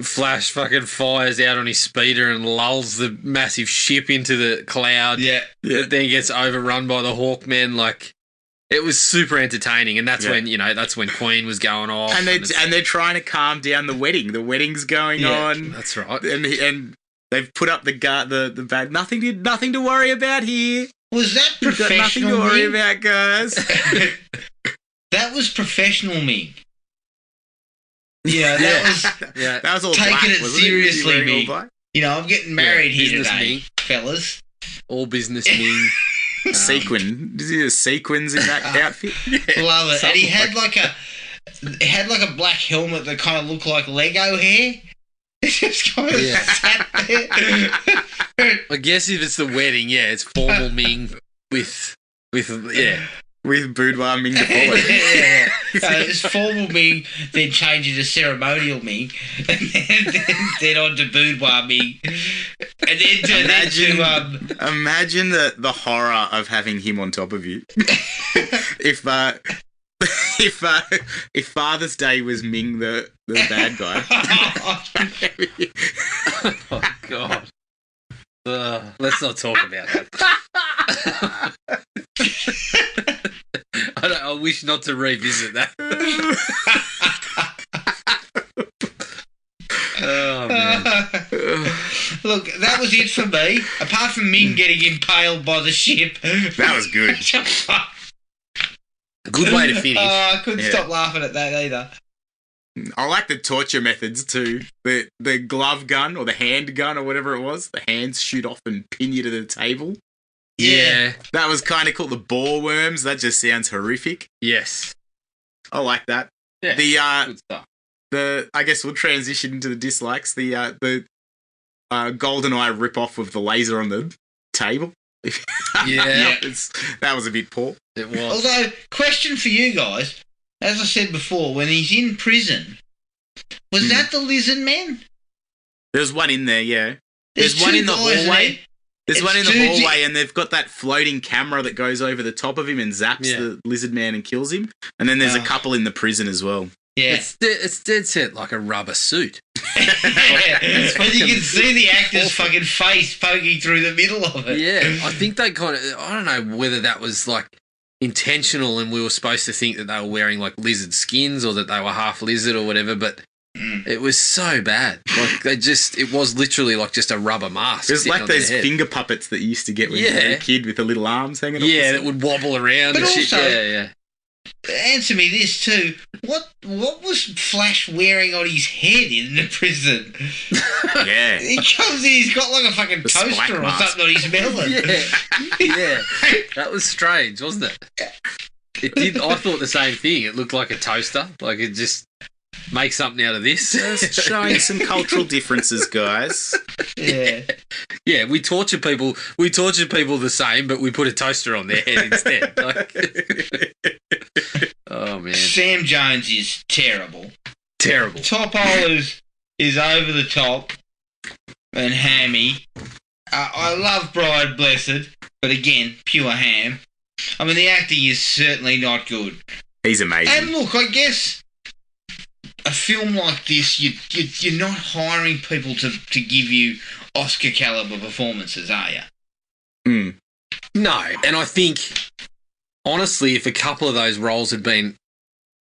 Flash fucking fires out on his speeder and lulls the massive ship into the cloud. Yeah. That then gets overrun by the Hawkmen. Like, it was super entertaining, and that's when that's when Queen was going off, and they're trying to calm down the wedding. The wedding's going on. That's right, and they've put up the bag. Nothing to worry about here. Was that professional? Nothing to worry about, guys. That was professional me. Yeah, that was all taking black, it seriously, me. I'm getting married here today, me. fellas. All business me. Sequin. Does he have sequins in that outfit? Love it. And he had like a black helmet that kind of looked like Lego hair. It's just kind of sat there. I guess if it's the wedding, it's formal Ming with boudoir Ming to follow. It's formal Ming, then change it to ceremonial Ming, and then on to boudoir Ming, and then imagine the horror of having him on top of you. If Father's Day was Ming the bad guy. Oh God. Let's not talk about that. I wish not to revisit that. Oh, man. Look, that was it for me. Apart from Ming getting impaled by the ship. That was good. Good way to finish. I couldn't stop laughing at that either. I like the torture methods too. The glove gun or the hand gun or whatever it was. The hands shoot off and pin you to the table. Yeah. That was kind of cool. The ball worms, that just sounds horrific. Yes. I like that. Yeah. Good stuff. I guess we'll transition into the dislikes. The GoldenEye rip-off of the laser on the table. That was a bit poor. It was. Although, question for you guys, as I said before, when he's in prison, was that the lizard man? There's one in there, yeah. There's one in the hallway. There's one in the hallway, and they've got that floating camera that goes over the top of him and zaps the lizard man and kills him. And then there's a couple in the prison as well. Yeah. It's dead set like a rubber suit. And you can see the actor's fucking face poking through the middle of it. Yeah, I think they kind of, I don't know whether that was like intentional and we were supposed to think that they were wearing like lizard skins or that they were half lizard or whatever, but it was so bad. Like it was literally like just a rubber mask. It was like those finger puppets that you used to get when you were a kid with the little arms hanging off. Yeah, that would wobble around and shit. Yeah. Answer me this too. What was Flash wearing on his head in the prison? Yeah. He comes in, he's got like a fucking toaster or something on his melon. Yeah. That was strange, wasn't it? It did. I thought the same thing. It looked like a toaster. Like it just make something out of this. Just showing some cultural differences, guys. Yeah. Yeah, we torture people. We torture people the same, but we put a toaster on their head instead. Like, oh man, Sam Jones is terrible. Terrible. Top Hole is over the top and hammy. I love Bride Blessed, but again, pure ham. I mean, the acting is certainly not good. He's amazing. And look, I guess a film like this, you're not hiring people to give you Oscar caliber performances, are you? Mm. No, and I think honestly, if a couple of those roles had been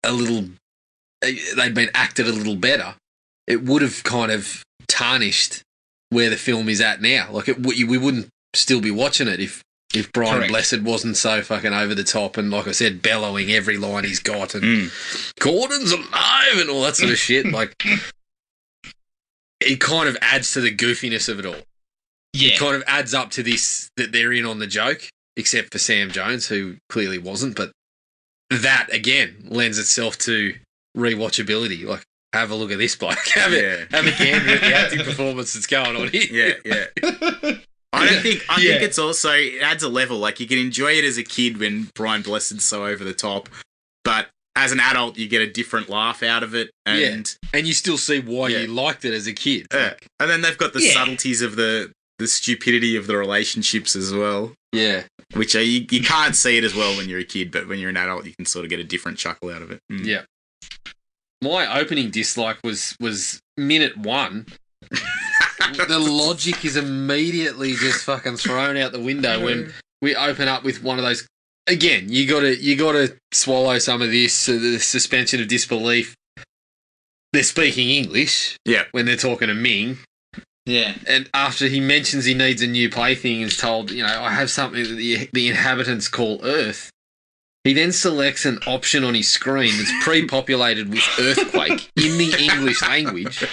they'd been acted a little better, it would have kind of tarnished where the film is at now. Like we wouldn't still be watching it if Brian Correct. Blessed wasn't so fucking over the top and, like I said, bellowing every line he's got and Gordon's alive and all that sort of shit. Like, it kind of adds to the goofiness of it all. Yeah. It kind of adds up to this, that they're in on the joke, except for Sam Jones, who clearly wasn't. But that, again, lends itself to rewatchability. Like, have a look at this bloke. Have a gander at the acting performance that's going on here. Yeah. I think it's also, it adds a level. Like, you can enjoy it as a kid when Brian Blessed's so over the top, but as an adult, you get a different laugh out of it. And you still see why you liked it as a kid. And then they've got the subtleties of the stupidity of the relationships as well. Yeah. Which you can't see it as well when you're a kid, but when you're an adult, you can sort of get a different chuckle out of it. Mm. Yeah. My opening dislike was minute 1. The logic is immediately just fucking thrown out the window when we open up with one of those. Again, you gotta swallow some of this. The suspension of disbelief. They're speaking English. Yeah. When they're talking to Ming. Yeah. And after he mentions he needs a new plaything, is told, I have something that the inhabitants call Earth. He then selects an option on his screen that's pre-populated with earthquake in the English language.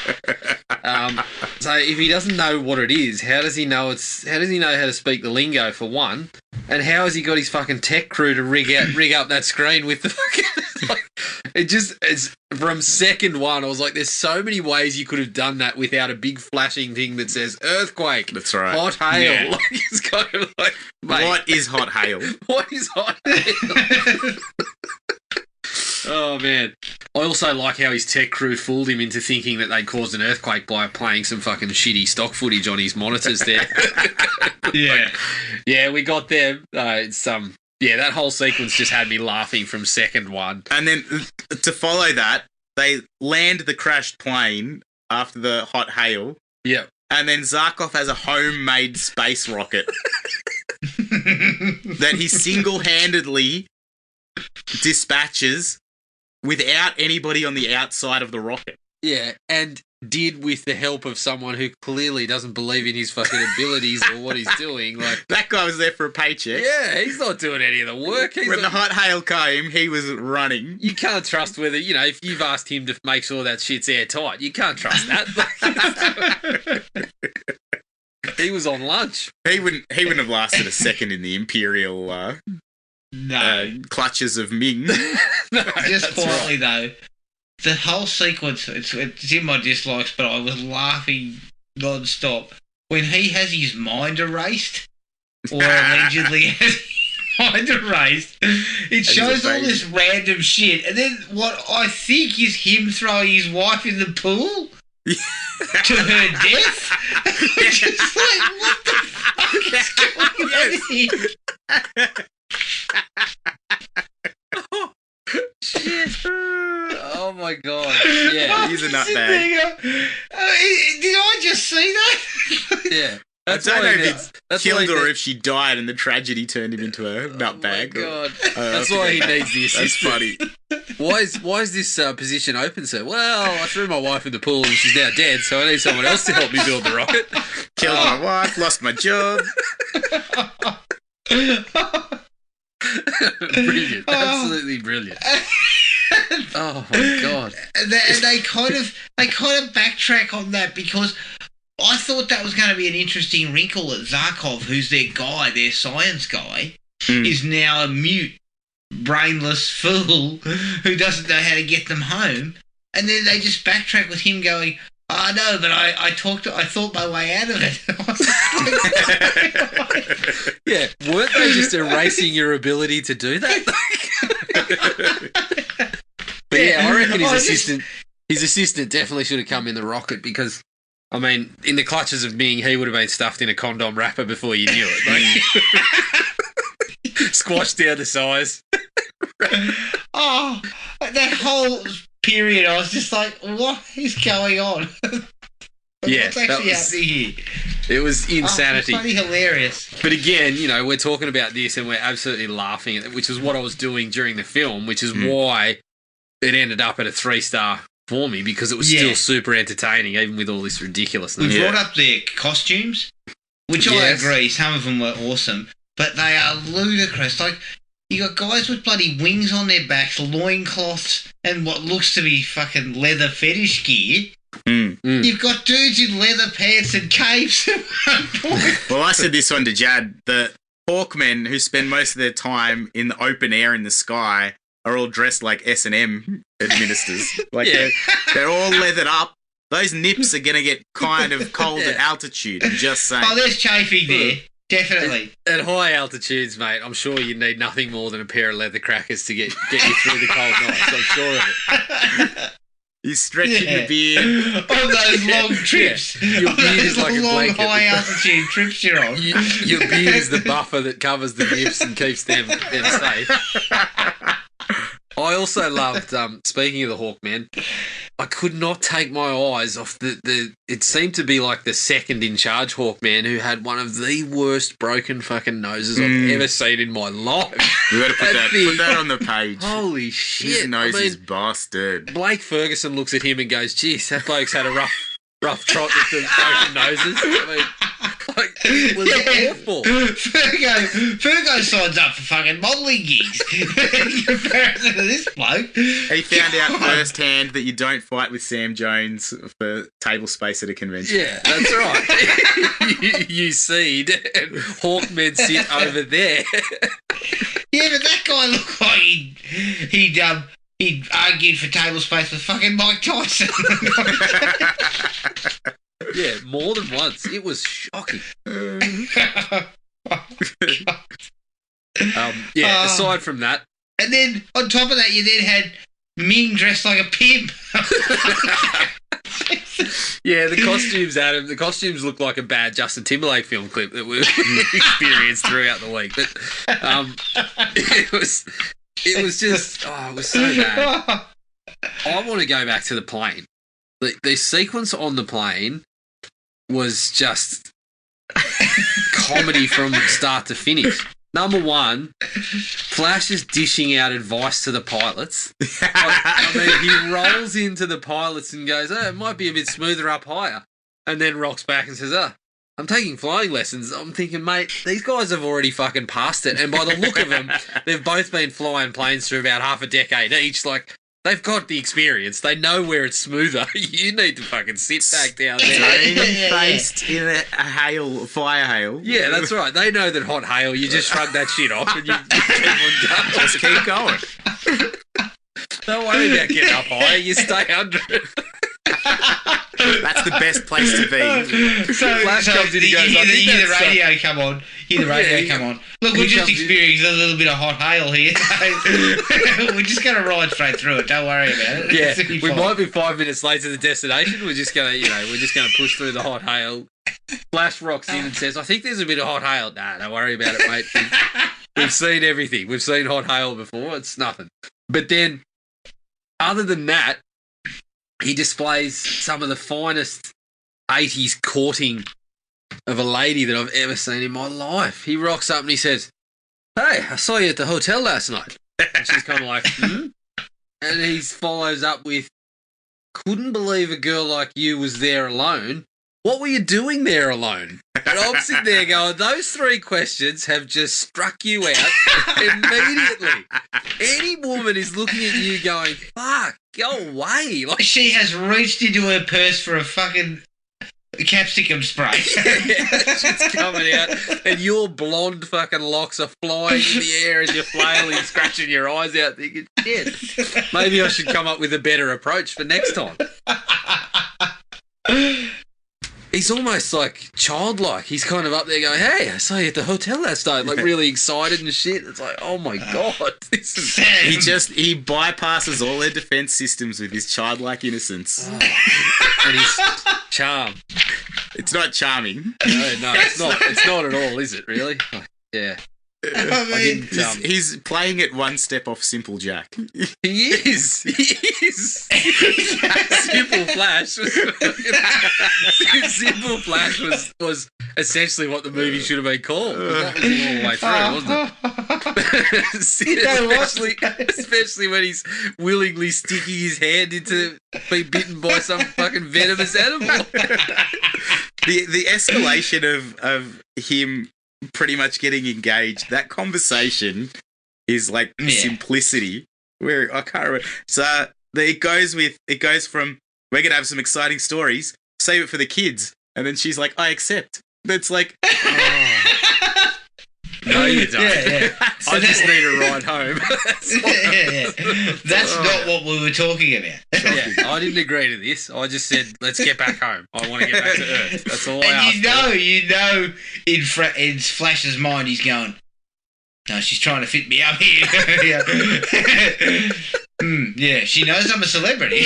So if he doesn't know what it is, how does he know how to speak the lingo for one? And how has he got his fucking tech crew to rig up that screen with the fucking it's from second one, I was like, there's so many ways you could have done that without a big flashing thing that says earthquake. That's right. Hot hail. Yeah. Like, it's kind of like, mate, What is hot hail? what is hot hail? Oh, man. I also like how his tech crew fooled him into thinking that they'd caused an earthquake by playing some fucking shitty stock footage on his monitors there. Yeah. Yeah, we got them. That whole sequence just had me laughing from second one. And then to follow that, they land the crashed plane after the hot hail. Yeah. And then Zarkov has a homemade space rocket that he single-handedly dispatches without anybody on the outside of the rocket. Yeah, and did with the help of someone who clearly doesn't believe in his fucking abilities or what he's doing. Like, that guy was there for a paycheck. Yeah, he's not doing any of the work. When the hot hail came, he was running. You can't trust whether, if you've asked him to make sure that shit's airtight, you can't trust that. He was on lunch. He wouldn't have lasted a second in the Imperial clutches of Ming. No, just quietly, though. The whole sequence, it's in my dislikes, but I was laughing non-stop. When he has his mind erased, or allegedly has his mind erased, it shows all this random shit, and then what I think is him throwing his wife in the pool to her death. Just like, what the fuck is going on here? Shit. Oh my god. Yeah. He's a nutbag. Did I just see that? Yeah. I don't know if he killed her or if she died and the tragedy turned him into a nutbag. Oh my god. That's why he needs the assistant. That's funny. Why is this position open, sir? Well, I threw my wife in the pool and she's now dead, so I need someone else to help me build the rocket. Killed my wife, lost my job. Brilliant. Absolutely brilliant. Oh my god. And they kind of backtrack on that because I thought that was going to be an interesting wrinkle that Zarkov, who's their guy, their science guy, is now a mute brainless fool who doesn't know how to get them home. And then they just backtrack with him going, "Oh no, but I thought my way out of it." Yeah, weren't they just erasing your ability to do that? But yeah, I reckon his assistant definitely should have come in the rocket because, I mean, in the clutches of Ming, he would have been stuffed in a condom wrapper before you knew it. Like, squashed down to size. Oh, that whole period, I was just like, what is going on? Yeah, what's actually happening here? It was insanity. It's bloody hilarious. But again, you know, we're talking about this and we're absolutely laughing at it, which is what I was doing during the film, which is why it ended up at a 3-star for me, because it was still super entertaining, even with all this ridiculousness. We brought up their costumes, which I agree, some of them were awesome, but they are ludicrous. Like, you got guys with bloody wings on their backs, loincloths, and what looks to be fucking leather fetish gear. You've got dudes in leather pants and capes. Well, I said this one to Jad. The Hawkmen who spend most of their time in the open air in the sky are all dressed like S&M administrators. Like they're all leathered up. Those nips are going to get kind of cold at altitude. I'm just saying. Oh, there's chafing there. Definitely. At high altitudes, mate, I'm sure you need nothing more than a pair of leather crackers to get you through the cold nights. I'm sure of it. You're stretching the beard. On those long trips. Your beard is like a blanket. Long, high-altitude trips you're on. Your beard is the buffer that covers the nips and keeps them safe. I also loved, speaking of the Hawkmen, I could not take my eyes off it seemed to be like the second in charge Hawkman who had one of the worst broken fucking noses I've ever seen in my life. We got to put that on the page. Holy shit. His nose is busted. Blake Ferguson looks at him and goes, "Geez, that bloke's had a rough trot with the broken noses." I mean, like, it was awful. Fergo signs up for fucking modelling gigs in comparison to this bloke. He found out firsthand that you don't fight with Sam Jones for table space at a convention. Yeah, that's right. you seed and Hawkmen sit over there. Yeah, but that guy looked like he'd argued for table space with fucking Mike Tyson. Yeah, more than once. It was shocking. Aside from that. And then, on top of that, you then had Ming dressed like a pimp. Yeah, the costumes, Adam, look like a bad Justin Timberlake film clip that we've experienced throughout the week. But it was just, it was so bad. I want to go back to the plane. The sequence on the plane was just comedy from start to finish. Number one, Flash is dishing out advice to the pilots. I mean, he rolls into the pilots and goes, "Oh, it might be a bit smoother up higher," and then rocks back and says, "I'm taking flying lessons." I'm thinking, mate, these guys have already fucking passed it, and by the look of them, they've both been flying planes for about half a decade each. Like, they've got the experience. They know where it's smoother. You need to fucking sit back down there. Faced in a fire hail. Yeah, that's right. They know that hot hail, you just shrug that shit off and you keep on going. Just keep going. Don't worry about getting up higher. You stay under it. That's the best place to be. Flash comes in and goes, hear the radio come on. Come on. Look, we've just experienced a little bit of hot hail here. We're just going to ride straight through it. Don't worry about it. Yeah, we might be 5 minutes late to the destination. We're just going to, push through the hot hail. Flash rocks in and says, "I think there's a bit of hot hail." Nah, don't worry about it, mate. We've seen everything. We've seen hot hail before. It's nothing. But then, other than that, he displays some of the finest 80s courting of a lady that I've ever seen in my life. He rocks up and he says, "Hey, I saw you at the hotel last night." And she's kind of like, "Hmm?" And he follows up with, "Couldn't believe a girl like you was there alone. What were you doing there alone?" And I'm sitting there going, those three questions have just struck you out immediately. Any woman is looking at you going, "Fuck, go away." Like, she has reached into her purse for a fucking Capsicum spray. That shit's coming out, and your blonde fucking locks are flying in the air as you're flailing, scratching your eyes out, thinking, shit, maybe I should come up with a better approach for next time. He's almost like childlike. He's kind of up there going, hey, I saw you at the hotel last night, like really excited and shit. It's like, oh my God. This is... He bypasses all their defense systems with his childlike innocence. And his charm. It's not charming. No, it's not. It's not at all, is it, really? Yeah. I mean, He's playing it one step off Simple Jack. He is. Simple Flash was essentially what the movie should have been called. That was all the way through, wasn't it? especially when he's willingly sticking his hand into being bitten by some fucking venomous animal. The escalation of him pretty much getting engaged, that conversation is like simplicity. Where I can't remember. So it goes from we're gonna have some exciting stories, save it for the kids, and then she's like, I accept. That's like, no, you don't. Yeah. I just need a ride home. That's not what we were talking about. Yeah, I didn't agree to this. I just said, let's get back home. I want to get back to Earth. That's all I asked. You know, in Flash's mind, he's going, no, she's trying to fit me up here. Yeah, she knows I'm a celebrity.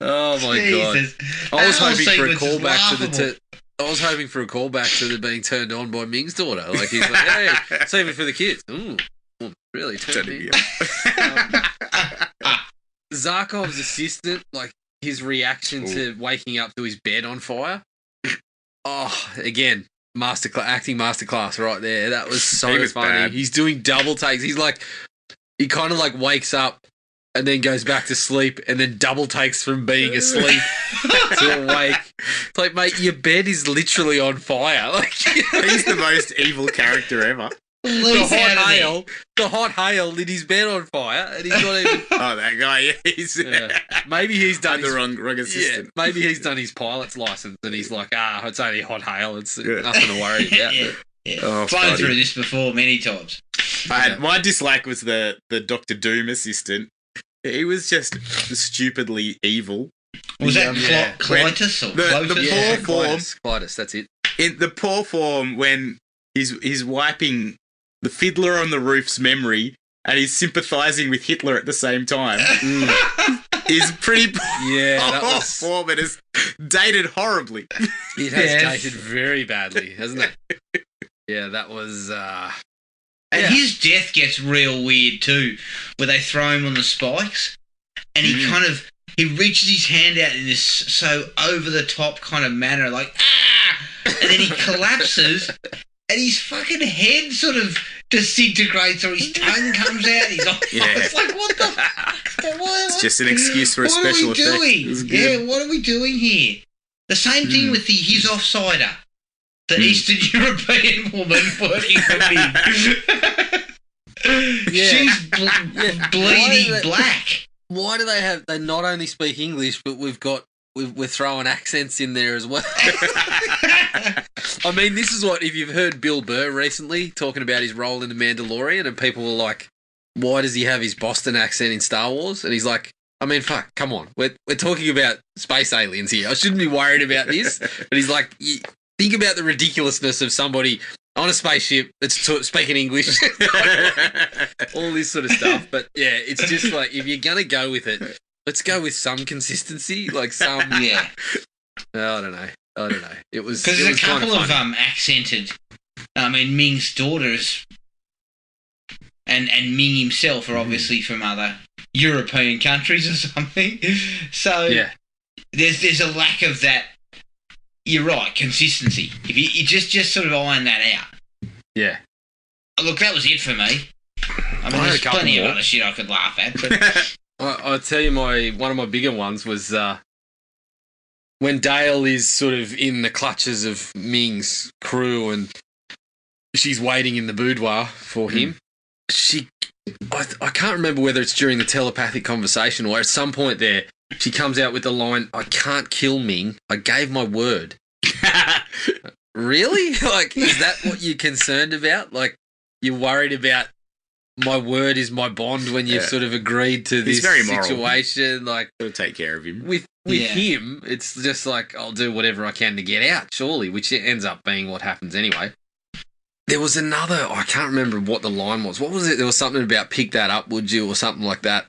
Oh my Jesus. God! I was hoping for a sequence is callback to laughable. I was hoping for a callback to the being turned on by Ming's daughter. Like he's like, hey, save it for the kids. Ooh, really turned me on. Zarkov's assistant, like his reaction to waking up to his bed on fire. Oh, again, acting masterclass right there. That was so funny. Bad. He's doing double takes. He's like, he kind of like wakes up and then goes back to sleep and then double takes from being asleep to awake. It's like, mate, your bed is literally on fire. Like, he's the most evil character ever. The hot hail lit his bed on fire, and he's not even. Oh, that guy! Yeah, maybe he's done the wrong assistant. Yeah, maybe he's done his pilot's license, and he's like, it's only hot hail. It's nothing to worry about. Yeah. Oh, flown through this before many times. My dislike was the Dr. Doom assistant. He was just stupidly evil. Was that Clytus or the poor form? Clytus, that's it. In the poor form when he's wiping the Fiddler on the Roof's memory and he's sympathising with Hitler at the same time. Is pretty poor form. It is dated horribly. It has dated very badly, hasn't it? Yeah, that was... And his death gets real weird too, where they throw him on the spikes and he kind of... He reaches his hand out in this so over-the-top kind of manner, like, and then he collapses and his fucking head sort of disintegrates or his tongue comes out. He's like, it's like, what the fuck? It's just an excuse for a special effect. What are we doing? Yeah, what are we doing here? The same thing with his offsider. The Eastern European woman working for me. She's bleeding black. Why do they not only speak English, but we're throwing accents in there as well? I mean, this is what, if you've heard Bill Burr recently talking about his role in The Mandalorian, and people were like, why does he have his Boston accent in Star Wars? And he's like, I mean, fuck, come on. We're talking about space aliens here. I shouldn't be worried about this. But he's like, think about the ridiculousness of somebody on a spaceship that's speaking English. All this sort of stuff. But yeah, it's just like, if you're going to go with it, let's go with some consistency. Like some... Yeah. I don't know. It was... Because there's a couple of accented... I mean, Ming's daughters and Ming himself are obviously from other European countries or something. So there's a lack of that. You're right, consistency. If you just sort of iron that out. Yeah. Look, that was it for me. I mean, there's plenty of other shit I could laugh at. But I'll tell you, one of my bigger ones was when Dale is sort of in the clutches of Ming's crew and she's waiting in the boudoir for him. I can't remember whether it's during the telepathic conversation or at some point there, she comes out with the line, "I can't kill Ming. I gave my word." Really? Like, is that what you're concerned about? Like, you're worried about my word is my bond when you've sort of agreed to this very moral. situation? Like, Gotta take care of him. with him, it's just like, I'll do whatever I can to get out, surely, which ends up being what happens anyway. There was another, I can't remember what the line was. What was it? There was something about pick that up, would you, or something like that.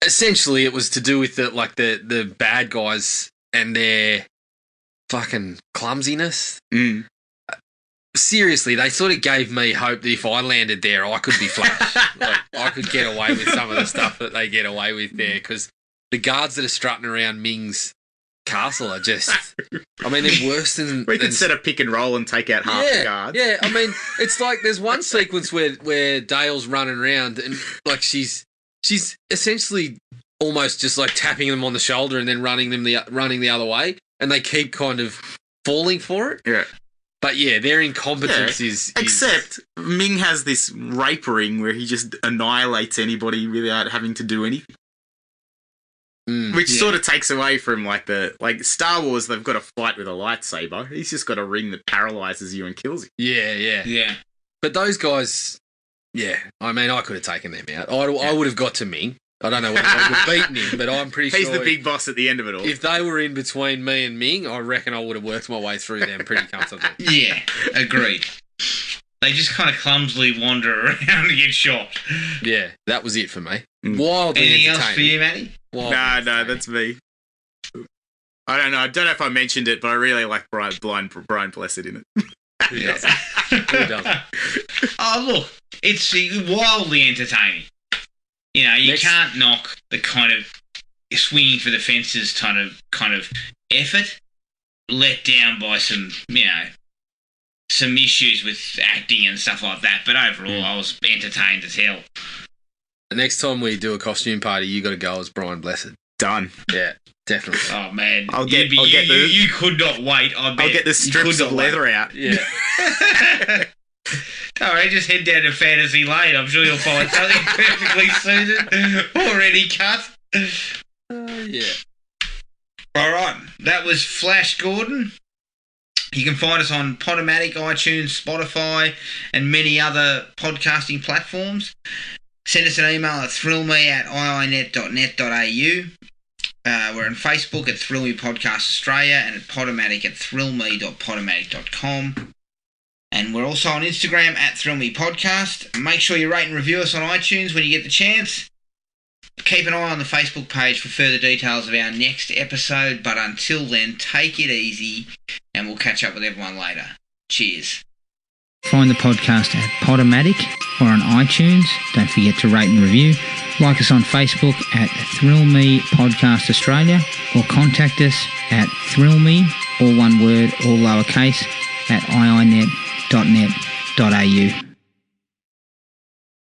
Essentially, it was to do with the bad guys and their fucking clumsiness. Mm. Seriously, they sort of gave me hope that if I landed there, I could be Flash. Like, I could get away with some of the stuff that they get away with there, because the guards that are strutting around Ming's castle are just, I mean, they're worse than... We could set a pick and roll and take out half the guards. Yeah, I mean, it's like there's one sequence where Dale's running around and, like, she's essentially almost just, like, tapping them on the shoulder and then running the other way, and they keep kind of falling for it. Yeah. But yeah, their incompetence is... Except Ming has this rape ring where he just annihilates anybody without having to do anything. Which sort of takes away from like Star Wars, they've got a fight with a lightsaber. He's just got a ring that paralyzes you and kills you. Yeah. But those guys, I mean, I could have taken them out. I would have got to Ming. I don't know whether I would have beaten him, but I'm pretty sure... He's the big boss at the end of it all. If they were in between me and Ming, I reckon I would have worked my way through them pretty comfortably. Yeah, agreed. They just kind of clumsily wander around and get shot. Yeah, that was it for me. Wildly Anything entertaining. else for you, Matty? No, that's me. I don't know if I mentioned it, but I really like Brian Blessed in it. Who doesn't? Who doesn't? Oh, look, it's wildly entertaining. You know, you can't knock the kind of swinging for the fences kind of effort, let down by some issues with acting and stuff like that. But overall, I was entertained as hell. The next time we do a costume party, you got to go as Brian Blessed. Done. Yeah, definitely. Oh man, you could not wait. I bet. I'll get the strips of leather out. Yeah. All right, just head down to Fantasy Lane. I'm sure you'll find something perfectly suited, already cut. Yeah. All right, that was Flash Gordon. You can find us on Podomatic, iTunes, Spotify, and many other podcasting platforms. Send us an email at thrillme@iinet.net.au. We're on Facebook at Thrill Me Podcast Australia and at Podomatic at thrillme.podomatic.com. And we're also on Instagram at Thrill Me Podcast. Make sure you rate and review us on iTunes when you get the chance. Keep an eye on the Facebook page for further details of our next episode. But until then, take it easy and we'll catch up with everyone later. Cheers. Find the podcast at Podomatic or on iTunes. Don't forget to rate and review. Like us on Facebook at Thrill Me Podcast Australia or contact us at thrillme, all one word, all lowercase, at iinet.net.au.